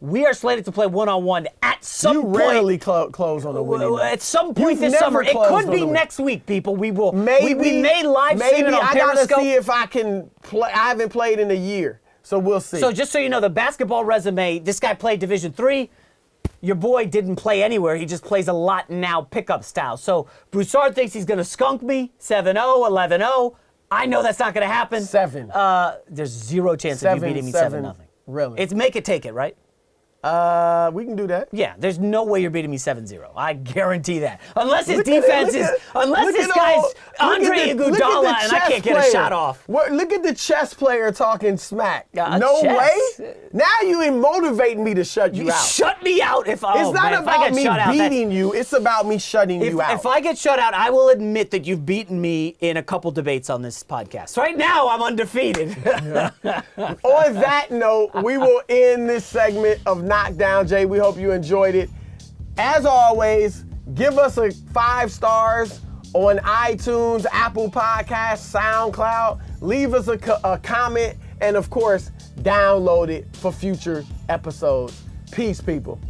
We are slated to play one-on-one at some you point. rarely close on a winning note. At some point You've this never summer. It closed could on be a win. next week, people. We will. Maybe we may live stream maybe it on I Periscope. gotta see if I can play. I haven't played in a year, so we'll see. So just so you know, the basketball resume, this guy played Division III. Your boy didn't play anywhere. He just plays a lot now pickup style. So Broussard thinks he's going to skunk me 7-0, 11-0. I know that's not going to happen. 7. There's zero chance of you beating me 7-0. Really? It's make it, take it, right? We can do that. Yeah, there's no way you're beating me 7-0. I guarantee that. Unless his Look at it, defense look is, at- unless look this at guy's all- Andre look at the Iguodala and I chess can't get player. a shot off. Look at the chess player talking smack. Chess. Way. Now you motivating me to shut you You out. shut me out if It's not man, if I about get me shut out, that's- beating you. It's about me shutting you out. If I get shut out, I will admit that you've beaten me in a couple debates on this podcast. Right now, I'm undefeated. On that note, we will end this segment of Knockdown, Jay. We hope you enjoyed it. As always, give us a 5 stars on iTunes, Apple Podcasts, SoundCloud. Leave us a comment, and of course, download it for future episodes. Peace, people.